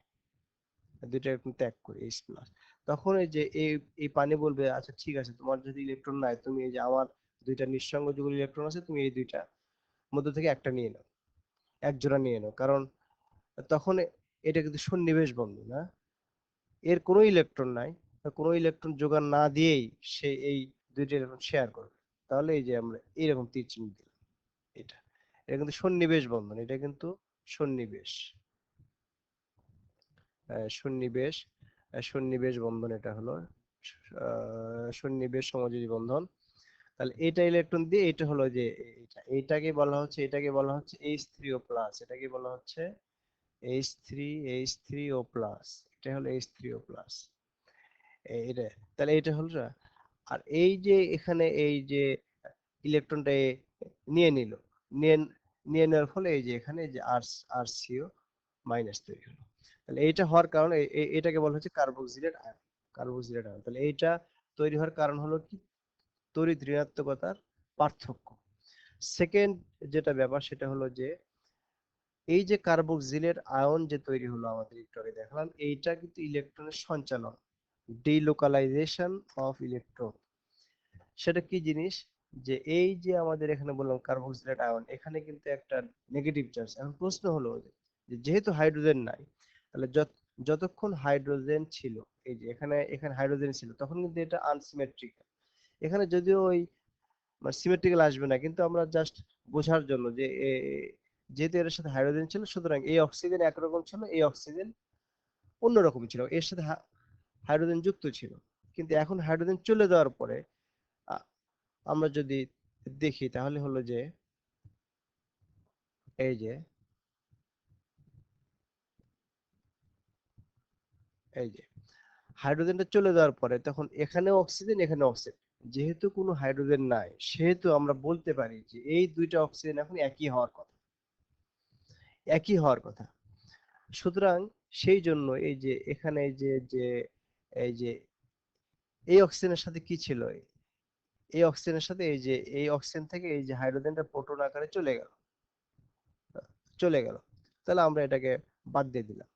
[SPEAKER 1] দুইটা এরকম ত্যাগ করে এইচ প্লাস। তখন এই যে এই এই পানি বলবে আচ্ছা ঠিক আছে, তোমার যদি ইলেকট্রন নাই, তুমি এই যে আমার দুইটা নিঃসঙ্গ যুগল ইলেকট্রন আছে, তুমি এই দুইটা মধ্য থেকে একটা নিয়ে নাও, এক জোড়া নিয়ে নাও। কারণ তখন এটা কিন্তু সন্নিবেশ বন্ধন, না, এর কোনো ইলেকট্রন নাই, কোনো ইলেকট্রন যোগান না দিয়েই সে এই দুইটা ইলেকট্রন শেয়ার করবে। তাহলে এই যে আমরা এইরকম তীর চিহ্ন দিলাম, এটা এটা কিন্তু সন্নিবেশ বন্ধন, এটা কিন্তু সন্নিবেশ, সন্নিবেশ, সন্নিবেশ বন্ধন, এটা হলো সন্নিবেশ সমযোজী বন্ধন। তাহলে এটা ইলেকট্রন দিয়ে এটা হলো যে এটা, এইটাকে বলা হচ্ছে, এটাকে বলা হচ্ছে H3O প্লাস, এটাকে বলা হচ্ছে H3O প্লাস, এটা হলো H3O প্লাস এটা। তাহলে এটা হলো, আর এই যে এখানে এই যে ইলেকট্রনটা নিয়ে নিল, নিয়ে নিয়ে নেওয়ার ফলে এই যে এখানে যে আর সিও মাইনাস তৈরি হলো। তাহলে এইটা হওয়ার কারণে এটাকে বলা হচ্ছে কার্বক্সিলেট আয়ন, কার্বক্সিলেট আয়ন। তাহলে এইটা তৈরি হওয়ার কারণ হলো কি, তড়িৎ ঋণাত্মকতার পার্থক্য। সেকেন্ড যেটা ব্যাপার সেটা হলো যে এই যে কার্বক্সিলেট আয়ন যে তৈরি হলো আমাদের একটু আগে দেখলাম, এইটা কিন্তু ইলেকট্রনের সঞ্চালন, ডিলোকালাইজেশন অফ ইলেকট্রন। সেটা কি জিনিস, যে এই যে আমাদের এখানে বললাম কার্বক্সিলেট আয়ন, এখানে কিন্তু একটা নেগেটিভ চার্জ। এখন প্রশ্ন হলো যে যেহেতু হাইড্রোজেন নাই, তাহলে যতক্ষণ হাইড্রোজেন ছিল, এই যে এখানে এখানে হাইড্রোজেন ছিল, তখন কিন্তু এটা আনসিমেট্রিক্যাল। এখানে যদিও ওই মানে সিমেট্রিক্যাল আসবে না, কিন্তু আমরা জাস্ট বোঝার জন্য যে যেহেতু এর সাথে হাইড্রোজেন ছিল, সুতরাং এই অক্সিজেন একরকম ছিল, এই অক্সিজেন অন্যরকম ছিল, এর সাথে হাইড্রোজেন যুক্ত ছিল। কিন্তু এখন হাইড্রোজেন চলে যাওয়ার পরে আমরা যদি দেখি তাহলে হলো যে এই যে এই যে হাইড্রোজেনটা চলে যাওয়ার পরে তখন এখানে অক্সিজেন, এখানে অক্সিজেন, যেহেতু কোনো হাইড্রোজেন নাই, সেহেতু আমরা বলতে পারি যে এই দুইটা অক্সিজেন এখন একই হওয়ার কথা, একই হওয়ার কথা। সুতরাং সেই জন্য এই যে এখানে এই যে এই অক্সিজেনের সাথে কি ছিল, এই অক্সিজেনের সাথে এই যে এই অক্সিজেন থেকে এই যে হাইড্রোজেনটা প্রোটন আকারে চলে গেল। তাহলে আমরা এটাকে বাদ দিয়ে দিলাম,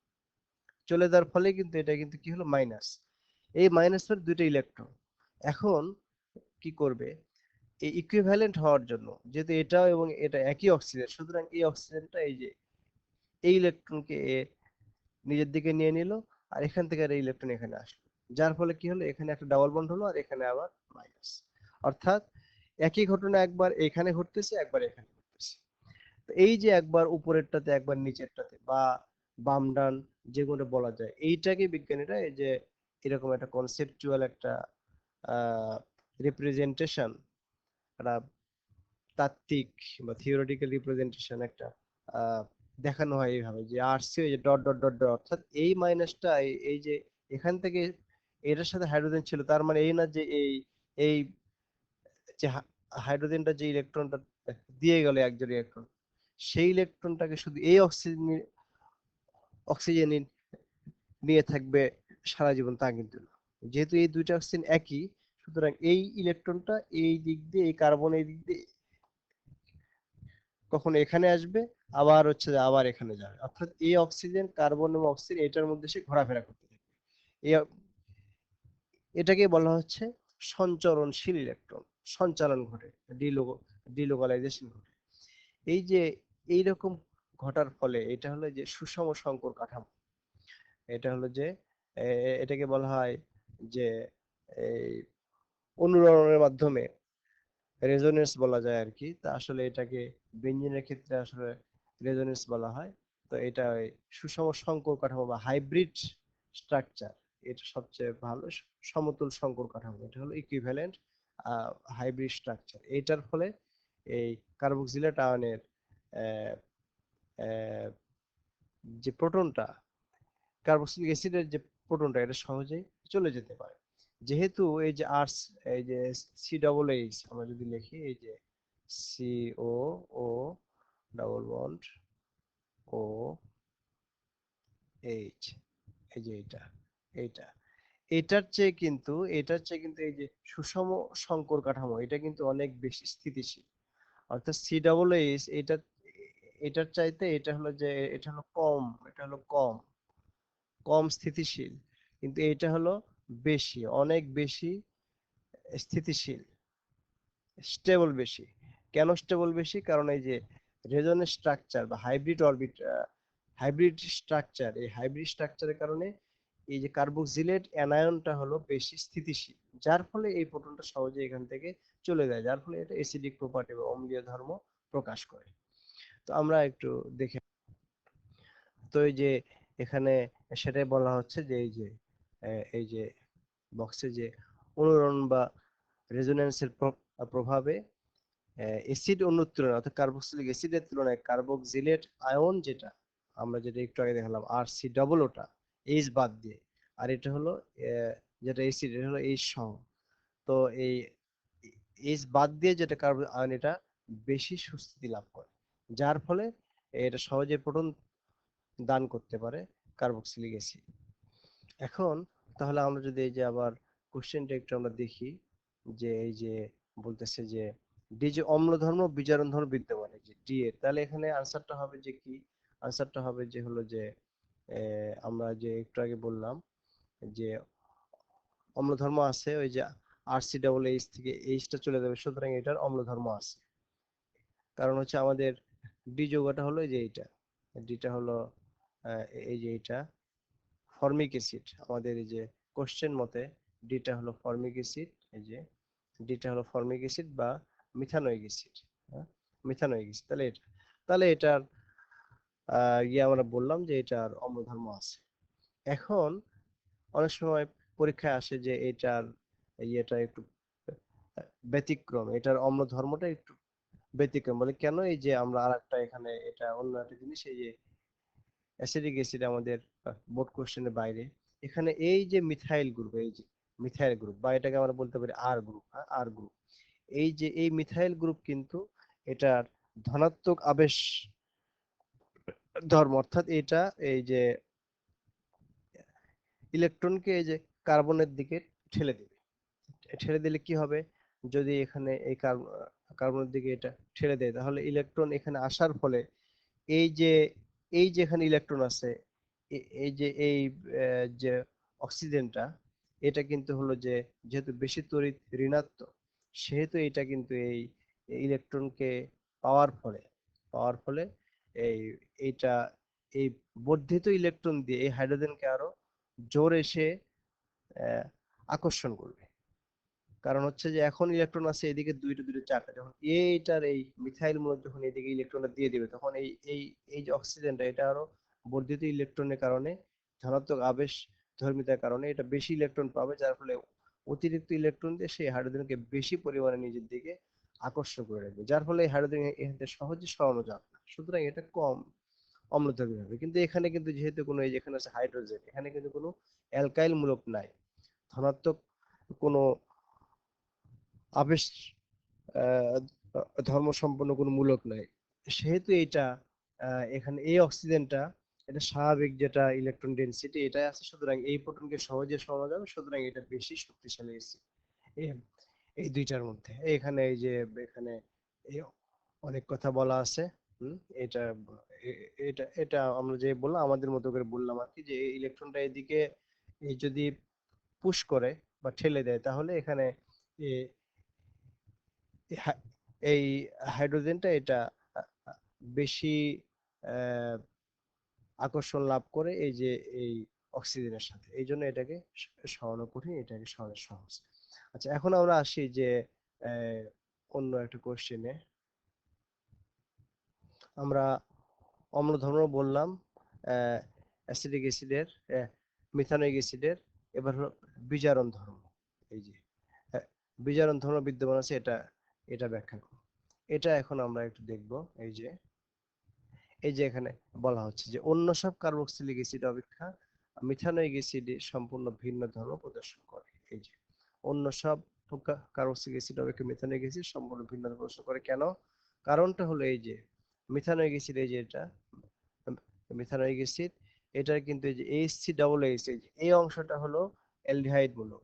[SPEAKER 1] চলে যাওয়ার ফলে কিন্তু এটা কিন্তু কি হলো, মাইনাস। এই মাইনাসের দুইটা ইলেকট্রন এখন কি করবে, এই ইকুইভ্যালেন্ট হওয়ার জন্য, যেহেতু এটা এবং এটা একই অক্সিজেন, সুতরাং এই অক্সিজেনটা এই যে এই ইলেকট্রনকে নিজের দিকে নিয়ে নিল, আর এখান থেকে আর এই ইলেকট্রন এখানে আসলো, যার ফলে কি হলো, এখানে একটা ডাবল বন্ড হলো, আর এখানে আবার মাইনাস। অর্থাৎ একই ঘটনা একবার এখানে ঘটতেছে, একবার এখানে ঘটতেছে। তো এই যে একবার উপরেরটাতে একবার নিচেরটাতে, বা বাম ডান যে কোনো বলা যায়, এইটাকে বিজ্ঞানীরা এই যে এরকম একটা কনসেপচুয়াল একটা রিপ্রেজেন্টেশন, একটা তাত্ত্বিক বা থিওরিটিক্যাল রিপ্রেজেন্টেশন একটা আহ, দেখানো হয় এইভাবে যে আসছে এই যে ডট ডট ডট ডট, অর্থাৎ এই মাইনাসটা এই যে এখান থেকে এটার সাথে হাইড্রোজেন ছিল, তার মানে এই না যে এই যে হাইড্রোজেনটা যে ইলেকট্রনটা দিয়ে গেল একজন ইলেকট্রন, সেই ইলেকট্রনটাকে শুধু এই অক্সিজেন নিয়ে থাকবে সারা জীবন, তা কিন্তু না। যেহেতু এই দুইটা অক্সিজেন একই, সুতরাং এই ইলেকট্রনটা এই দিক দিয়ে, এই কার্বন এই দিক দিয়ে কখনো এখানে আসবে, আবার হচ্ছে যে আবার এখানে যাবে, অর্থাৎ এই অক্সিজেন, কার্বন এবং অক্সিজেন এটার মধ্যে সে ঘোরাফেরা করতে থাকবে। এই এটাকে বলা হচ্ছে সঞ্চরণশীল ইলেকট্রন, সঞ্চালন ঘটে, ডিলোকালাইজেশন ঘটে। এই যে এইরকম ঘটার ফলে এটা হলো যে সুষম সংকর কাঠামো। এটা হলো যে এটাকে বলা হয় যে এই অনুরণনের মাধ্যমে রেজোনেন্স বলা যায় আর কি। তা আসলে এটাকে বেঞ্জিনের ক্ষেত্রে আসলে রেজোনেন্স বলা হয়। তো এটা ওই সুষম সংকর কাঠামো বা হাইব্রিড স্ট্রাকচার, এটা সবচেয়ে ভালো সমতুল সংকর কাঠামো, এটা হলো ইকুইভ্যালেন্ট হাইব্রিড স্ট্রাকচার। এটার ফলে এই কার্বক্সিলেট আয়নের আহ, আহ, যে প্রোটনটা, কার্বক্সিলিক অ্যাসিডের যে প্রোটনটা, এটা সহজেই চলে যেতে পারে। যেহেতু এই যে আর, এই যে সি ডবল এইচ আমরা যদি লিখি, এই যে সি ও ও ডাবল বন্ড ও এইচ, এই যে এইটা, এইটা এটার চেয়ে কিন্তু এই যে সুষম সংকর কাঠামো এটা কিন্তু অনেক বেশি স্থিতিশীল। অর্থাৎ COOH এটার চাইতে এটা হলো কম কম স্থিতিশীল, কিন্তু এটা হলো বেশি, অনেক বেশি স্থিতিশীল, স্টেবল বেশি। কেন স্টেবল বেশি? কারণ এই যে রেজোনেন্স স্ট্রাকচার বা হাইব্রিড স্ট্রাকচারের কারণে এই যে কার্বক্সিলেট অ্যানায়নটা হলো বেশি স্থিতিশীল, যার ফলে এই প্রোটনটা সহজে এখান থেকে চলে যায়, যার ফলে এটা এসিডিক প্রপার্টি বা অম্লীয় ধর্ম প্রকাশ করে। তো আমরা একটু দেখে, তো এই যে এখানে সেটাই বলা হচ্ছে যে এই যে বক্সে যে অনুরণ বা রেজোনেন্সের প্রভাবে অ্যাসিড অণুর তুলনায় অর্থাৎ কার্বক্সিলিক অ্যাসিডের তুলনায় কার্বক্সিলেট আয়ন যেটা একটু আগে দেখালাম RC ডবল ওটা এইচ বাদ দিয়ে, আর এটা হলো যেটা অ্যাসিড এটা হলো এইচ সহ। তো এই এইচ বাদ দিয়ে যেটা কার্বন আয়ন এটা বেশি সুস্থিতি লাভ করে, যার ফলে এটা সহজে প্রোটন দান করতে পারে কার্বক্সিলিক অ্যাসিড। এখন তাহলে আমরা যদি এই যে আবার কোশ্চেনটা একটু আমরা দেখি, যে এই যে বলতেছে যে ডি যে অম্ল ধর্ম বিজারণ ধর্ম বিদ্যমান, এই যে ডি এর, তাহলে এখানে আনসারটা হবে যে কি? আনসারটা হবে যে হলো যে আমরা যে একটু আগে বললাম যে অম্ল ধর্ম আছে, ওই যে RC AA থেকে এইচটা চলে যাবে, সুতরাং এটার অম্ল ধর্ম আছে। কারণ হচ্ছে আমাদের ডি যৌগটা হলো এই যে এইটা, ডিটা হলো এই যে এইটা ফর্মিক অ্যাসিড। আমাদের এই যে কোশ্চেন মতে ডিটা হলো ফর্মিক অ্যাসিড, এই যে ডিটা হলো ফর্মিক অ্যাসিড বা মিথানোয়িক অ্যাসিড। হ্যাঁ, মিথানোয়িক অ্যাসিড। তাহলে এটার আমরা বললাম যে এটার অম্লধর্ম আছে। এখন অনেক সময় পরীক্ষায় আসে যে এটার ইয়েটা একটু ব্যতিক্রম, এটার অম্লধর্মটা একটু ব্যতিক্রম বলে কেন? এই যে আমরা আরেকটা এখানে এটা অন্য একটা জিনিস, এই যে অ্যাসিডিক অ্যাসিড আমাদের বোর্ড কোশ্চেনের বাইরে, এখানে এই যে মিথাইল গ্রুপ, এই যে মিথাইল গ্রুপ বা এটাকে আমরা বলতে পারি আর গ্রুপ, এই যে এই মিথাইল গ্রুপ কিন্তু এটার ধনাত্মক আবেশ ধর্ম, অর্থাৎ এটা এই যে ইলেকট্রনকে এই যে কার্বনের দিকে ঠেলে দিবে। ঠেলে দিলে কি হবে? যদি এখানে এই কার্বনের দিকে এটা ঠেলে দেয়, তাহলে ইলেকট্রন এখানে আসার ফলে এই যে এখানে ইলেকট্রন আছে, এই যে যে অক্সিজেনটা, এটা কিন্তু হলো যে যেহেতু বেশি তড়িৎ ঋণাত্মক, সেহেতু এটা কিন্তু এই ইলেকট্রনকে পাওয়ার ফলে পাওয়ার ফলে এই এইটা এই বর্ধিত ইলেকট্রন দিয়ে এই হাইড্রোজেনকে আরো জোর এসে আহ, আকর্ষণ করবে। কারণ হচ্ছে যে এখন ইলেকট্রন আছে এদিকে দুইটা দুইটা চারটা, যখন এইটার এই মিথাইল মূলক যখন এদিকে ইলেকট্রনটা দিয়ে দিবে, তখন এই এই যে অক্সিজেনটা এটা আরো বর্ধিত ইলেকট্রনের কারণে, ধনাত্মক আবেশ ধর্মিতার কারণে এটা বেশি ইলেকট্রন পাবে, যার ফলে অতিরিক্ত ইলেকট্রন দিয়ে সেই হাইড্রোজেনকে বেশি পরিমাণে নিজের দিকে আকর্ষণ করে রাখবে, যার ফলে এই হাইড্রোজেন এখান থেকে সহজে সরানো যাবে না, সুতরাং এটা কম অম্লধর্মী হবে। কিন্তু এখানে কিন্তু যেহেতু কোনো এই যেখানে আছে হাইড্রোজেন, এখানে কিন্তু কোনো অ্যালকাইল মূলক নাই, ধনাত্মক কোনো আবেশ আহ, ধর্ম সম্পন্ন কোনো মূলক নাই, সেহেতু এটা এখানে এই অক্সিজেনটা এটা স্বাভাবিক যেটা ইলেকট্রন ডেনসিটি এটাই আছে, সুতরাং এই প্রোটনকে সহজে সরানো যাবে, সুতরাং এটা বেশি শক্তিশালী এসিড এই এই দুইটার মধ্যে। এখানে এই যে এখানে এই অনেক কথা বলা আছে। হুম, এটা এটা এটা আমরা যে বললাম আমাদের মতো করে বললাম আর কি, যে ইলেকট্রনটা এদিকে এই যদি পুশ করে বা ঠেলে দেয়, তাহলে এখানে এ- এই এই হাইড্রোজেনটা এটা বেশি আহ, আকর্ষণ লাভ করে এই যে এই অক্সিজেনের সাথে, এই জন্য এটাকে সরানো কঠিন, এটাকে সরানো সহজ। আচ্ছা, এখন আমরা আসি যে আহ, অন্য একটা কোশ্চেনে। আমরা অম্ল ধর্ম বললাম, অ্যাসিডিক অ্যাসিডের, মিথানোয়িক অ্যাসিডের, এবার হলো বিজারণ ধর্ম। এই যে আহ, বিজারণ ধর্ম বিদ্যমান আছে, এটা এটা ব্যাখ্যা করো। এটা এখন আমরা একটু দেখব। এই যে এখানে বলা হচ্ছে যে অন্য সব কার্বক্সিলিক অ্যাসিড অপেক্ষা মিথানোয়িক অ্যাসিড সম্পূর্ণ ভিন্ন ধর্ম প্রদর্শন করে। এই যে অন্য সব কার্বক্সিলিক অ্যাসিড অপেক্ষা মিথানোয়িক অ্যাসিড সম্পূর্ণ ভিন্ন ধর্ম প্রদর্শন করে। কেন? কারণটা হলো এই যে মিথানোয়িক অ্যাসিড, এই যে এটা মিথানোয়িক অ্যাসিড, এটার কিন্তু এই যে এইচসি ডাবল এইচ, এই অংশটা হলো অ্যালডিহাইড মূলক।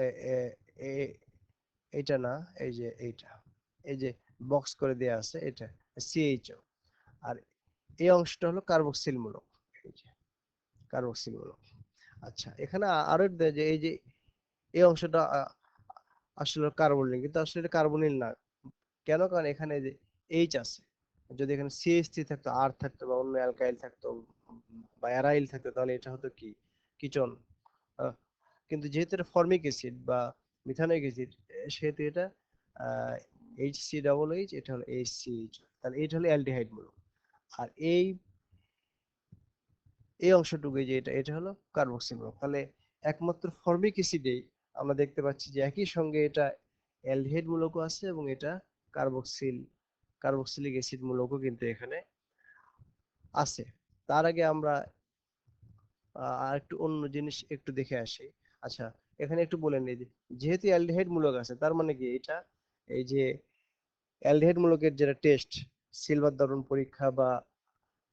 [SPEAKER 1] এ- এ- এ- এটা না, এই যে এইটা, এই যে বক্স করে দেয়া আছে এটা সিএইচও। আর এই অংশটা হলো কার্বক্সিল মূলক, এই যে কার্বক্সিল মূলক। আচ্ছা, এখানে আরো দেয় যে এই যে এই অংশটা আসলে কার্বনিল, কিন্তু আসলে এটা কার্বনিল না। কেন? কারণ এখানে যে এইচ আছে, যদি এখানে সিএইচ3 থাকতো, আর থাকতো, বা অন্য অ্যালকাইল থাকতো, বা অ্যারাইল থাকতো, তাহলে এটা হতো কি কিটোন। কিন্তু যেহেতু এটা ফর্মিক অ্যাসিড বা মিথানোয়িক অ্যাসিড, সেহেতু এটা HC, এটা হলো HCH, তাহলে এটা হলো অ্যালডিহাইড মূলক। আর এই এই অংশটুকু যে এটা এটা হলো কার্বক্সিল মূলক। তাহলে একমাত্র ফর্মিক অ্যাসিডেই আমরা দেখতে পাচ্ছি যে একই সঙ্গে এটা অ্যালডিহাইড মূলকও আছে, এবং এটা কার্বক্সিলিক অ্যাসিড মূলকও কিন্তু এখানে আছে। তার আগে আমরা আর একটু অন্য জিনিস একটু দেখে আসি। আচ্ছা, এখানে একটু বলে নিই যে যেহেতু অ্যালডিহাইড মূলক আছে, তার মানে কি এটা, এই যে অ্যালডিহাইড মূলকের যেটা টেস্ট, সিলভার দরন পরীক্ষা বা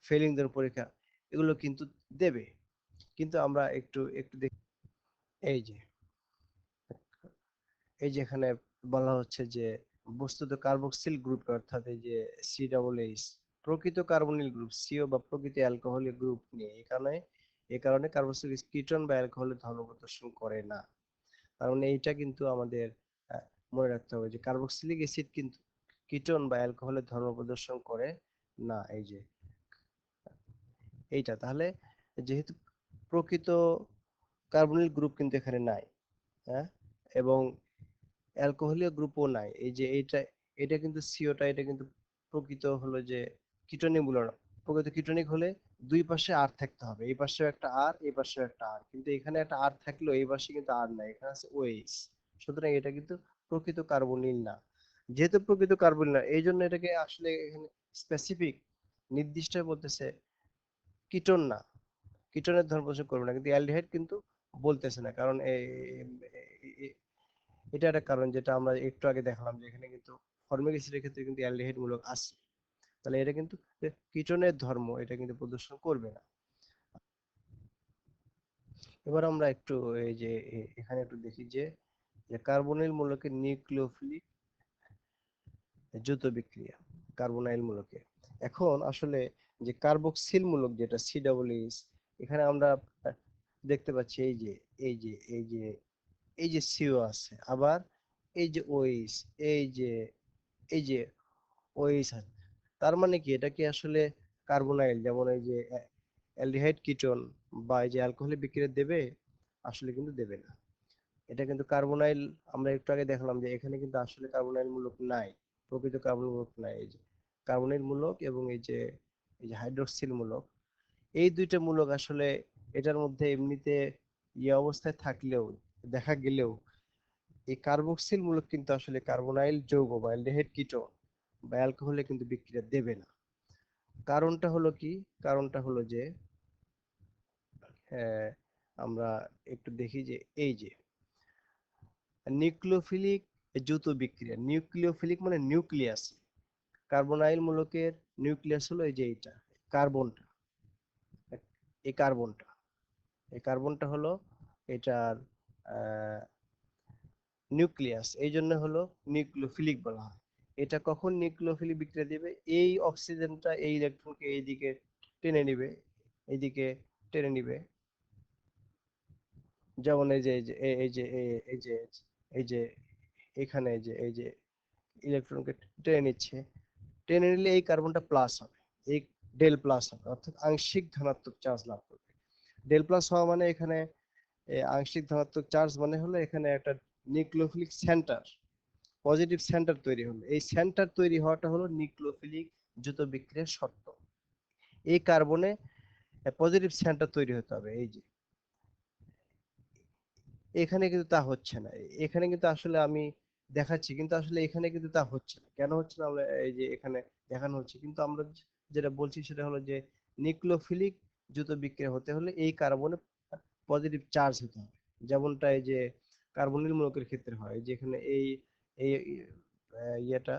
[SPEAKER 1] ফেলিং দরন পরীক্ষা, এগুলো কিন্তু দেবে। কিন্তু আমরা একটু একটু দেখি, এই যে এই যে এখানে বলা হচ্ছে যে বস্তুত কার্বক্সিল গ্রুপ, অর্থাৎ এই যে COOH প্রকৃত কার্বনিল গ্রুপ, সিও বা প্রকৃত অ্যালকোহলিক গ্রুপ নিয়ে, এই কারণে কার্বক্সিল কিটোন বা অ্যালকোহলের ধর্ম প্রদর্শন করে না। কারণ এইটা কিন্তু আমাদের আহ, মনে রাখতে হবে যে কার্বক্সিলিক অ্যাসিড কিন্তু কিটোন বা অ্যালকোহলের ধর্ম প্রদর্শন করে না। এই যে এইটা, তাহলে যেহেতু প্রকৃত কার্বনিল গ্রুপ কিন্তু এখানে নাই, হ্যাঁ, এবং অ্যালকোহলীয় গ্রুপও নাই, এই যে এইটা, এটা কিন্তু সিওটা, এটা কিন্তু প্রকৃত হলো যে কিটোনিক মূলক না। প্রকৃত কিটোনিক হলে দুই পাশে আর থাকতে হবে, এই পাশেও একটা আর, এই পাশেও একটা আর, কিন্তু এখানে একটা আর থাকলেও এই পাশে কিন্তু আর নাই, এখানে আছে ওএইচ। সুতরাং এটা কিন্তু প্রকৃত কার্বনিল না। যেহেতু প্রকৃত কার্বনিল না, এই জন্য এটাকে আসলে এখানে স্পেসিফিক নির্দিষ্ট বলতেছে কিটোন না, কিটোনের ধর্ম পোষণ করবে না, কিন্তু অ্যালডিহাইড কিন্তু বলতেছে না। কারণ এটা একটা কারণ, যেটা আমরা একটু আগে দেখালাম যে এখানে কিন্তু ফর্মিক অ্যাসিডের ক্ষেত্রে কিন্তু অ্যালডিহাইড মূলক আছে। তাহলে এটা কিন্তু কিটোনের ধর্ম এটা কিন্তু প্রদর্শন করবে না। এবার আমরা একটু এই যে এখানে একটু দেখি যে যে কার্বনিল মূলকের নিউক্লিওফিলিক যৌথ বিক্রিয়া কার্বনাইল মূলকে। এখন আসলে যে কার্বক্সিল মূলক যেটা COOH, এখানে আমরা দেখতে পাচ্ছি এই যে সিও আছে, আবার এই যে ওইস, এই যে এই যে ওইস আছে। তার মানে কি এটা কি আসলে কার্বনাইল, যেমন এই যে অ্যালডিহাইড কিটোন বা এই যে অ্যালকোহলিক বিক্রিয়া দেবে? আসলে কিন্তু দেবে না। এটা কিন্তু কার্বনাইল, আমরা একটু আগে দেখলাম যে এখানে কিন্তু আসলে কার্বনাইল মূলক নাই, প্রকৃত কার্বন মূলক নাই। এই যে কার্বনাইল মূলক এবং এই যে হাইড্রোক্সিল মূলক, এই দুইটা মূলক আসলে এটার মধ্যে এমনিতে ইয়ে অবস্থায় থাকলেও, দেখা গেলেও, এই কার্বক্সিল মূলক কিন্তু আসলে কার্বনাইল যৌগ বা অ্যালডিহাইড কিটোন বা অ্যালকোহলে কিন্তু বিক্রিয়া দেবে না। কারণটা হলো কি? কারণটা হলো যে আহ, আমরা একটু দেখি যে এই যে নিউক্লিওফিলিক যৌথ বিক্রিয়া, নিউক্লিওফিলিক মানে নিউক্লিয়াস, কার্বনাইল মূলকের নিউক্লিয়াস হলো এই যে এইটা, কার্বনটা, এই কার্বনটা, এই কার্বনটা হলো এটার নিউক্লিয়াস, এই জন্য হলো নিউক্লিওফিলিক বলা হয়। এটা কখন নিউক্লিওফিলিক বিক্রিয়া দিবে? এই অক্সিজেনটা এই ইলেকট্রনকে এইদিকে টেনে নিবে, এইদিকে টেনে নিবে। যেমন এই যে এখানে এই যে ইলেকট্রনকে টেনে নিচ্ছে, টেনে নিলে এই কার্বনটা প্লাস হবে, এই ডেল প্লাস হবে, অর্থাৎ আংশিক ধনাত্মক চার্জ লাভ করবে। ডেল প্লাস হওয়া মানে এখানে আংশিক ধনাত্মক চার্জ মানে হলো এখানে একটা নিউক্লিওফিলিক সেন্টার, পজিটিভ সেন্টার তৈরি হলো। এই সেন্টার তৈরি হওয়াটা হলো নিউক্লিওফিলিক যৌথ বিক্রিয়ার শর্ত। এই কার্বনে পজিটিভ সেন্টার তৈরি হতে হবে। এই যে এখানে কিন্তু তা হচ্ছে না, এখানে কিন্তু আসলে আমি দেখাচ্ছি, কিন্তু আসলে এখানে কিন্তু তা হচ্ছে না। কেন হচ্ছে না? আমরা এই যে এখানে দেখানো হচ্ছে, কিন্তু আমরা যেটা বলছি সেটা হলো যে নিউক্লিওফিলিক যৌথ বিক্রিয়া হতে হলে এই কার্বনে পজিটিভ চার্জ হতে হবে। যেমনটা এই যে কার্বনিল মূলকের ক্ষেত্রে হয়, যেখানে এই এই ইয়েটা,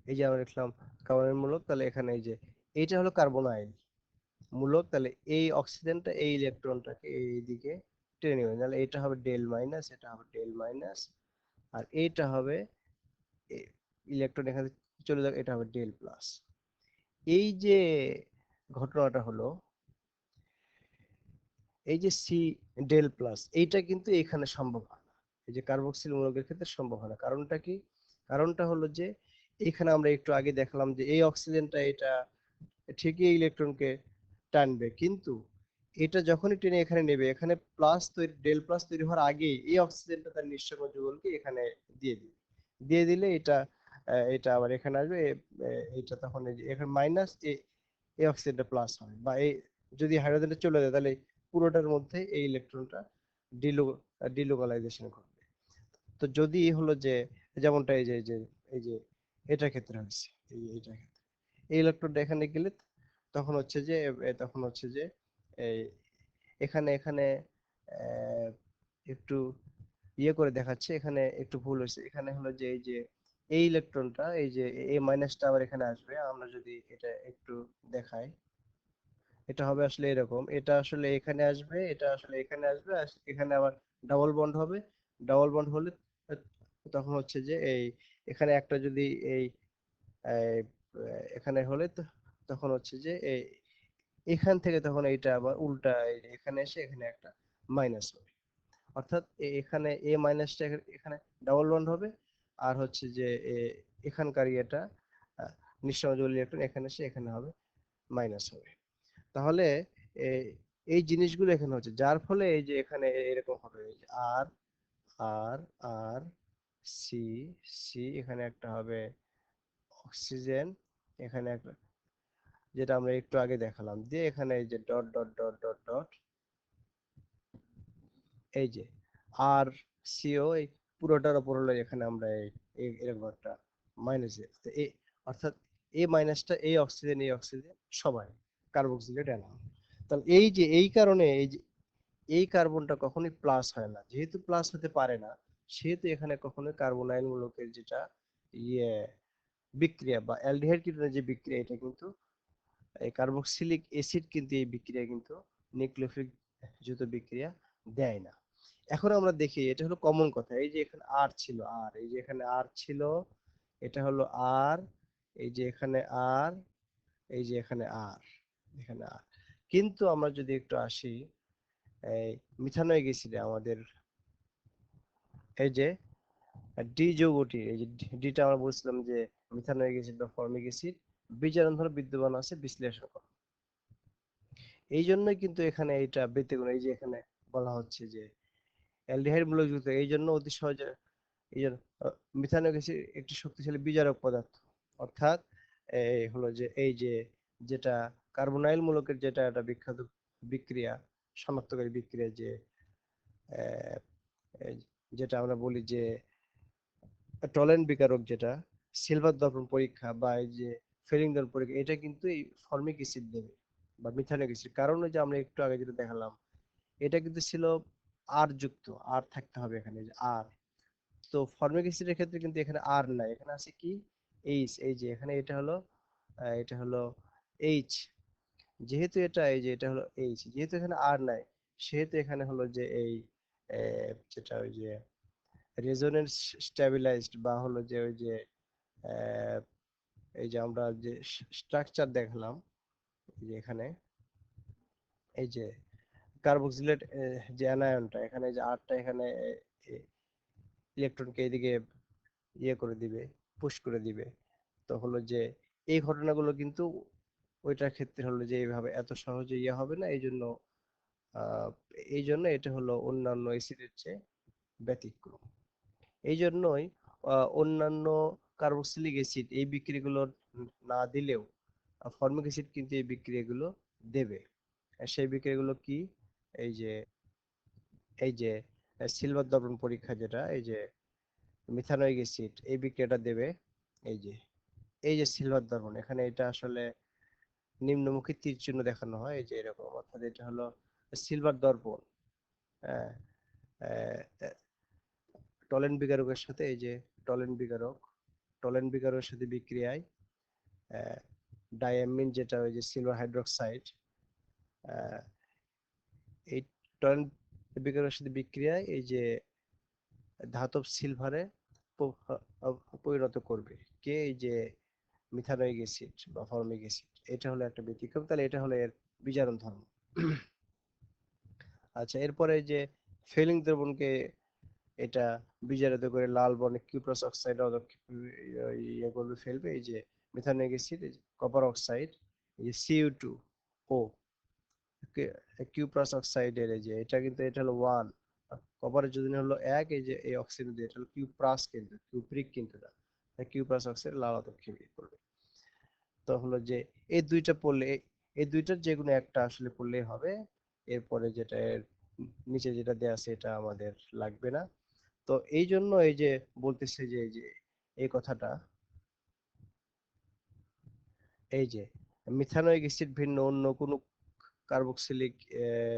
[SPEAKER 1] এই যে আমরা লিখলাম কার্বনিল মূলক, তাহলে এখানে এই যে এইটা হলো কার্বনাইল, মূলক, তাহলে এই অক্সিজেনটা এই ইলেকট্রনটাকে এই দিকে টেনে নেবে, তাহলে এটা হবে ডেল মাইনাস, এটা হবে ডেল মাইনাস, আর এইটা হবে ইলেকট্রন এখানে চলে যাবে, এটা হবে ডেল প্লাস। এই যে ঘটনাটা হলো, এই যে সি ডেল প্লাস, এইটা কিন্তু এখানে সম্ভব হয় না, এই যে কার্বক্সিল মূলকের ক্ষেত্রে সম্ভব হয় না। কারণটা কি? কারণটা হলো যে এখানে আমরা একটু আগে দেখলাম যে এই অক্সিজেনটা এটা ঠিকই ইলেকট্রনকে টানবে, কিন্তু এটা যখনই টেনে এখানে নেবে, এখানে প্লাস তৈরি, ডেল প্লাস তৈরি হওয়ার আগেই এই অক্সিজেনটা তার নিঃসরণ যুগলকে এখানে দিয়ে দিবে। দিয়ে দিলে এটা এটা আবার এখানে আসবে, এটা তখন এই যে এখানে মাইনাস, এই অক্সিজেনটা প্লাস হবে, বা এই যদি হাইড্রোজেনটা চলে যায় তাহলে পুরোটার মধ্যে এই ইলেকট্রনটা ডিলো ডিলোকালাইজেশন ঘটবে। তো যদি হলো যে যেমনটা এই যে এটার ক্ষেত্রে হচ্ছে, এইটার ক্ষেত্রে এই ইলেকট্রনটা এখানে গেলে তখন হচ্ছে যে তখন হচ্ছে যে এই এখানে এখানে আহ, একটু ইয়ে করে দেখাচ্ছে, এখানে একটু ভুল হয়েছে, এখানে হলো যে এই ইলেকট্রনটা এই যে এই মাইনাসটা আবার এখানে আসবে, আমরা যদি এটা একটু দেখাই, এটা হবে আসলে এরকম, এটা আসলে এখানে আসবে, এটা আসলে এখানে আসবে, আর এখানে আবার ডাবল বন্ড হবে। ডাবল বন্ড হলে তখন হচ্ছে যে এই এখানে একটা যদি এই এই, এখানে হলে তখন হচ্ছে যে এই এখান থেকে তখন এইটা আবার উল্টা এখানে এসে এখানে একটা মাইনাস হবে, অর্থাৎ এখানে এ মাইনাসটা এখানে ডাবল বন্ড হবে, আর হচ্ছে যে এখানকার ইয়েটা নিঃসংযোগ ইলেকট্রন এখানে এসে এখানে হবে মাইনাস হবে। তাহলে এ- এই জিনিসগুলো এখানে হচ্ছে, যার ফলে এই যে এখানে এরকম হবে, এই যে আর আর আর সি সি, এখানে একটা হবে অক্সিজেন, এখানে একটা যেটা আমরা একটু আগে দেখালাম, দিয়ে এখানে এই যে dot dot dot dot dot, এই যে আর সিও, এই পুরোটার উপর হলো এখানে আমরা এরকম একটা মাইনাস, অর্থাৎ এই মাইনাসটা এই অক্সিজেন সবাই কার্বক্সিলেট অ্যানায়ন। তাহলে এই যে এই কারণে এই যে এই কার্বনটা কখনোই প্লাস হয় না, যেহেতু প্লাস হতে পারে না, সেহেতু এখানে কখনোই কার্বনাইল মূলকের যেটা ইয়ে বিক্রিয়া বা অ্যালডিহাইড কিটোনের যে বিক্রিয়া, এটা কিন্তু এই কার্বক্সিলিক অ্যাসিড কিন্তু এই বিক্রিয়া কিন্তু নিউক্লিওফিলিক যুত বিক্রিয়া দেয় না। এখন আমরা দেখি, এটা হলো কমন কথা, এই যে এখানে আর ছিল, আর এই যে এখানে আর ছিল, এটা হলো আর, এই যে এখানে আর, এই যে এখানে আর, এখানে আর, কিন্তু আমরা যদি একটু আসি এই মিথানোয়িক অ্যাসিডে, আমাদের এই যে ডি যৌগটি, এই যে ডিটা আমরা বলছিলাম যে মিথানোয়িক অ্যাসিড বা ফর্মিক অ্যাসিড বিজারণ ধরে বিদ্যমান আছে, বিশ্লেষণ করো। এই জন্যই কিন্তু এখানে এটা ব্যতিক্রম, এই যে এখানে বলা হচ্ছে যে অ্যালডিহাইড মূলকযুক্ত, এই জন্য অতি সহজে এই জন্য মিথানোয়িক অ্যাসিড একটি শক্তিশালী বিজারক পদার্থ, অর্থাৎ এই হলো যে এই যে যেটা কার্বনাইল মূলকের যেটা একটা বিখ্যাত বিক্রিয়া, শনাক্তকারী বিক্রিয়া, যে আহ, এই যেটা আমরা বলি যে টলেন বিকারক, যেটা সিলভার দর্পণ পরীক্ষা বা এই যে ফেরিং দর্পণ পরীক্ষা, এটা কিন্তু এই ফর্মিক অ্যাসিড দেবে বা মিথানোয়িক অ্যাসিড, কারণ ওই যে আমরা একটু আগে যেটা দেখালাম, এটা কিন্তু ছিল আর যুক্ত, আর থাকতে হবে এখানে যে আর। তো ফর্মিক অ্যাসিডের ক্ষেত্রে কিন্তু এখানে আর নাই, এখানে আছে কি এইচ, এই যে এখানে এটা হলো এটা হলো এইচ, যেহেতু এটা এই যে এটা হলো এইচ, যেহেতু এখানে আর নাই, সেহেতু এখানে হলো যে এই যেটা ওই যে রেজোনেন্স স্ট্যাবিলাইজড বা হলো যে ওই যে আহ, এই যে আমরা যে স্ট্রাকচার দেখলাম, এই যে এখানে এই যে কার্বক্সিলেট যে অ্যানায়নটা এখানে, যে আরটা এখানে ইলেকট্রনকে এদিকে ইয়ে করে দিবে, পুশ করে দিবে। তো হলো যে এই ঘটনাগুলো কিন্তু ওইটার ক্ষেত্রে হলো যে এইভাবে এত সহজে ইয়ে হবে না, এই জন্য আহ, এই জন্য এটা হলো অন্যান্য অ্যাসিডের চেয়ে ব্যতিক্রম। এই জন্যই অন্যান্য কার্বক্সিলিক অ্যাসিড এই বিক্রিয়াগুলো না দিলেও ফর্মিক অ্যাসিড কিন্তু এই বিক্রিয়াগুলো দেবে। আর সেই বিক্রিয়াগুলো কি? এই যে এই যে সিলভার দর্পণ পরীক্ষা, যেটা এই যে মিথানোয়িক অ্যাসিড এই বিক্রিয়াটা দেবে। এই যে সিলভার দর্পণ, এখানে এটা আসলে নিম্নমুখী তীর চিহ্ন দেখানো হয়, এই যে এরকম, অর্থাৎ এটা হলো সিলভার দর্পণ। হ্যাঁ, টলেন বিকারকের সাথে এই যে টলেন বিকারক, টলেন বিকারকের সাথে বিক্রিয়ায় ডায়ামিন, যেটা ওই যে সিলভার হাইড্রোক্সাইড, আহ, এই টরেন্ট বিকিরণের সাথে বিক্রিয়ায় এই যে ধাতব সিলভারে পরিণত করবে কে, এই যে মিথানোয়িক অ্যাসিড বা ফর্মিক অ্যাসিড। এটা হলো একটা ব্যতিক্রম, তাহলে এটা হলো এর বিজারণ ধর্ম। আচ্ছা, এরপরে যে ফেলিং দ্রবণকে এটা বিজারিত করে লাল বর্ণের কিউপ্রাস অক্সাইড ইয়ে করবে, ফেলবে এই যে মিথানোয়িক অ্যাসিড, কপার অক্সাইড, এই যে সিইউ2 ও কিউপ্রাস অক্সাইডের এই যে এটা কিন্তু এটা হলো 1, কপারের যদি হলো 1, এই যে এই অক্সিজেন দিয়ে এটা হলো কিউপ্রাস, কিন্তু কিউপ্রিক কিন্তু না, কিউপ্রাস অক্সাইড লাল আতপ হিমিক করবে। তো হলো যে এই দুইটা পড়লে, এই দুইটার যে কোনো একটা আসলে পড়লেই হবে। এরপরে যেটা এর নিচে যেটা দেয়া আছে এটা আমাদের লাগবে না। তো এই জন্য এই যে বলতেছে যে এই যে এই কথাটা, এই যে মিথানোয়িক অ্যাসিড ভিন্ন অন্য কোনো কার্বক্সিলিক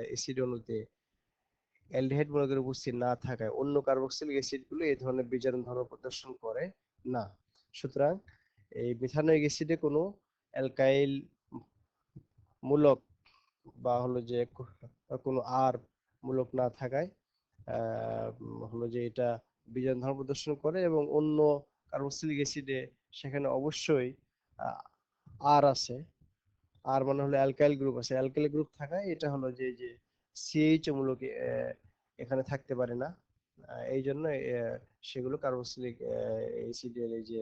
[SPEAKER 1] অ্যাসিড অণুতে অ্যালডিহাইড মূলকের উপস্থিত না থাকায় অন্য কার্বক্সিলিক অ্যাসিড গুলো এই ধরনের বিজারণ ধর্ম প্রদর্শন করে না। সুতরাং এই মিথানোয়িক অ্যাসিডে কোনো অ্যালকাইল মূলক বা হলো যে কোনো আর মূলক না থাকায় হলো যে এটা বিজারণ ধর্ম প্রদর্শন করে, এবং অন্য কার্বক্সিলিক অ্যাসিডে সেখানে অবশ্যই আর আছে। আর মানে হলো অ্যালকাইল গ্রুপ আছে, অ্যালকাইল গ্রুপ থাকায় এটা হলো যে যে সিএইচ মূলক এখানে থাকতে পারে না। এই জন্য সেগুলো কার্বক্সিলিক অ্যাসিডের এই যে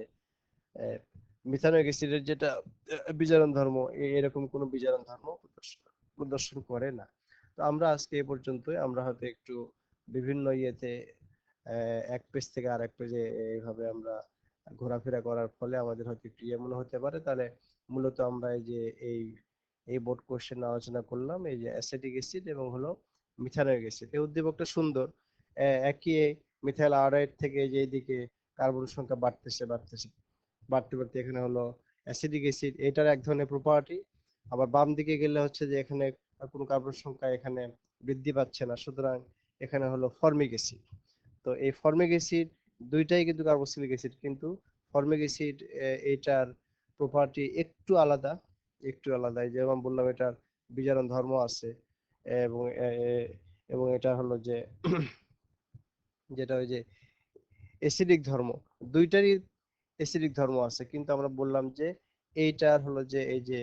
[SPEAKER 1] মিথানোয়িক অ্যাসিডের যেটা বিজারণ ধর্ম, এরকম কোনো বিজারণ ধর্ম প্রদর্শন করে না। তো আমরা আজকে এ পর্যন্তই। আমরা হয়তো একটু বিভিন্ন ইয়েতে এক পেজ থেকে আরেক পেজে এইভাবে আমরা ঘোরাফেরা করার ফলে আমাদের হয়তো একটু ইয়ে মনে হতে পারে। তাহলে মূলত আমরা এই যে এই এই বোর্ড কোশ্চেন আলোচনা করলাম, এই যে অ্যাসিটিক অ্যাসিড এবং হলো মিথানোয়িক অ্যাসিড। এই উদ্দীপকটা সুন্দর। একই মিথাইল আয়োডাইড থেকে যে এইদিকে কার্বন সংখ্যা বাড়তেছে বাড়তেছে বাড়তে বাড়তে এখানে হলো অ্যাসিডিক অ্যাসিড, এটার এক ধরনের প্রপার্টি। আবার বাম দিকে গেলে হচ্ছে যে এখানে কোনো কার্বন সংখ্যা এখানে বৃদ্ধি পাচ্ছে না, সুতরাং এখানে হলো ফর্মিক অ্যাসিড। তো এই ফর্মিক অ্যাসিড দুইটাই কিন্তু কার্বক্সিলিক অ্যাসিড, কিন্তু ফর্মিক অ্যাসিড এটার প্রপার্টি একটু আলাদা, একটু আলাদা। এই যেমন বললাম এটার বিজারণ ধর্ম আছে, এবং এবং এটা হলো যে যেটা ওই যে অ্যাসিডিক ধর্ম, দুইটারই অ্যাসিডিক ধর্ম আছে, কিন্তু আমরা বললাম যে এইটার হলো যে এই যে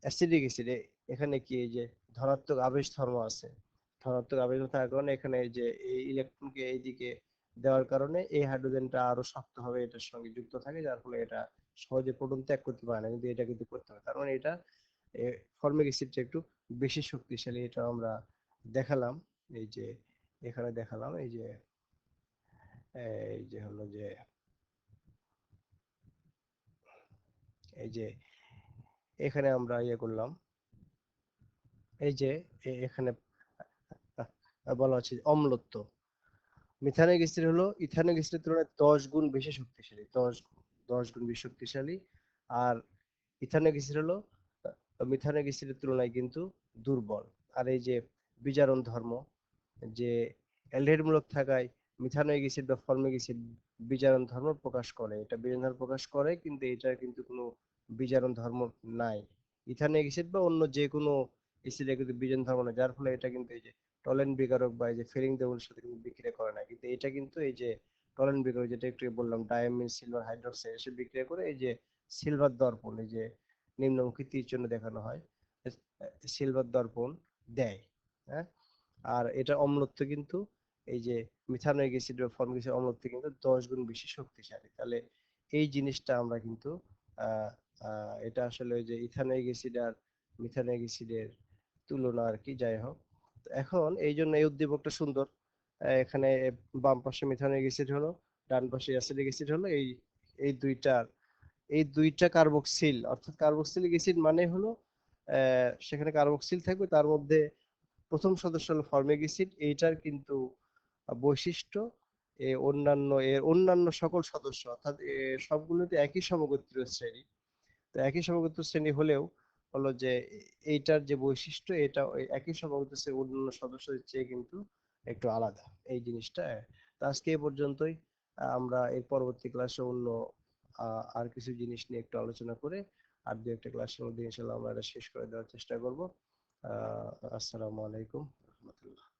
[SPEAKER 1] অ্যাসিডিক অ্যাসিড, এখানে কি এই যে ধনাত্মক আবেশ ধর্ম আছে। ধনাত্মক আবেশ থাকার কারণে এখানে এই যে এই ইলেকট্রনকে এইদিকে দেওয়ার কারণে এই হাইড্রোজেনটা আরো শক্তভাবে এটার সঙ্গে যুক্ত থাকে, যার ফলে এটা সহজে প্রোটন ত্যাগ করতে পারে না, কিন্তু এটা কিন্তু করতে পারে। তার মানে এটা ফর্মিক অ্যাসিডটা একটু বেশি শক্তিশালী, এটা আমরা দেখালাম। এই যে এখানে দেখালাম এই যে হলো যে এই যে এখানে আমরা ইয়ে করলাম, এই যে এখানে বলা হচ্ছে যে অম্লত্ব, মিথানিক অ্যাসিড হলো ইথানিক অ্যাসিডের তুলনায় 10 গুণ বেশি শক্তিশালী, 10 গুণ বেশি শক্তিশালী। আর ইথানিক অ্যাসিড হলো মিথানিক অ্যাসিডের তুলনায় কিন্তু দুর্বল। আর এই যে বিজারণ ধর্ম, যে অ্যালডিহাইড মূলক থাকায় মিথানোয়িক অ্যাসিড বা ফর্মিক অ্যাসিড বিজারণ ধর্ম প্রকাশ করে, এটা বিজারণ ধর্ম প্রকাশ করে, কিন্তু এটার কিন্তু কোনো বিজারণ ধর্ম নাই। ইথানোয়িক অ্যাসিড বা অন্য যে কোনো অ্যাসিডের কিন্তু বিজারণ ধর্ম নাই, যার ফলে এটা কিন্তু এই যে টলেন বিকারক বা এই যে ফেরিং দ্রবণের সাথে কিন্তু বিক্রিয়া করে না, কিন্তু এটা কিন্তু এই যে টলেন বিকারক, যেটা একটু বললাম ডায়ামিন সিলভার হাইড্রোক্সাইড, এসে বিক্রিয়া করে এই যে সিলভার দর্পণ, এই যে নিম্নমুখী তীর চিহ্ন দেখানো হয়, সিলভার দর্পণ দেয়। হ্যাঁ, আর এটা অম্লত্ব কিন্তু এই যে মিথানোয়িক অ্যাসিড বা ফর্মিক অ্যাসিড অম্লত্ব কিন্তু 10 গুণ বেশি শক্তিশালী। তাহলে এই জিনিসটা আমরা কিন্তু আহ এটা আসলে ওই যে ইথানোয়িক অ্যাসিড আর মিথানোয়িক অ্যাসিডের তুলনা আর কি, যাই হোক। তো এখন এই জন্য এই উদ্দীপকটা সুন্দর। এখানে বাম পাশে মিথানোয়িক অ্যাসিড হলো, ডান পাশে অ্যাসিডিক অ্যাসিড হলো, এই দুইটার এই দুইটা কার্বক্সিল, অর্থাৎ কার্বক্সিলিক অ্যাসিড মানে হলো সেখানে কার্বক্সিল থাকবে, তার মধ্যে প্রথম সদস্য হলো ফর্মিক অ্যাসিড। এইটার কিন্তু বৈশিষ্ট্য অন্যান্য সকল সদস্য, অর্থাৎ সবগুলোতে একই সমগোত্রীয় শ্রেণী। তো একই সমগোত্রীয় শ্রেণী হলেও হলো যে এইটার যে বৈশিষ্ট্য, এটা ওই একই সমগোত্রীয় শ্রেণীর অন্যান্য সদস্যদের চেয়ে কিন্তু একটু আলাদা, এই জিনিসটা। তো আজকে এই পর্যন্তই। আমরা এর পরবর্তী ক্লাসে অন্য আর কিছু জিনিস নিয়ে একটু আলোচনা করে আর দু একটা ক্লাসের মধ্যে ইনশাল্লাহ আমরা এটা শেষ করে দেওয়ার চেষ্টা করব। আসসালামু আলাইকুম রহমতুল্লাহ।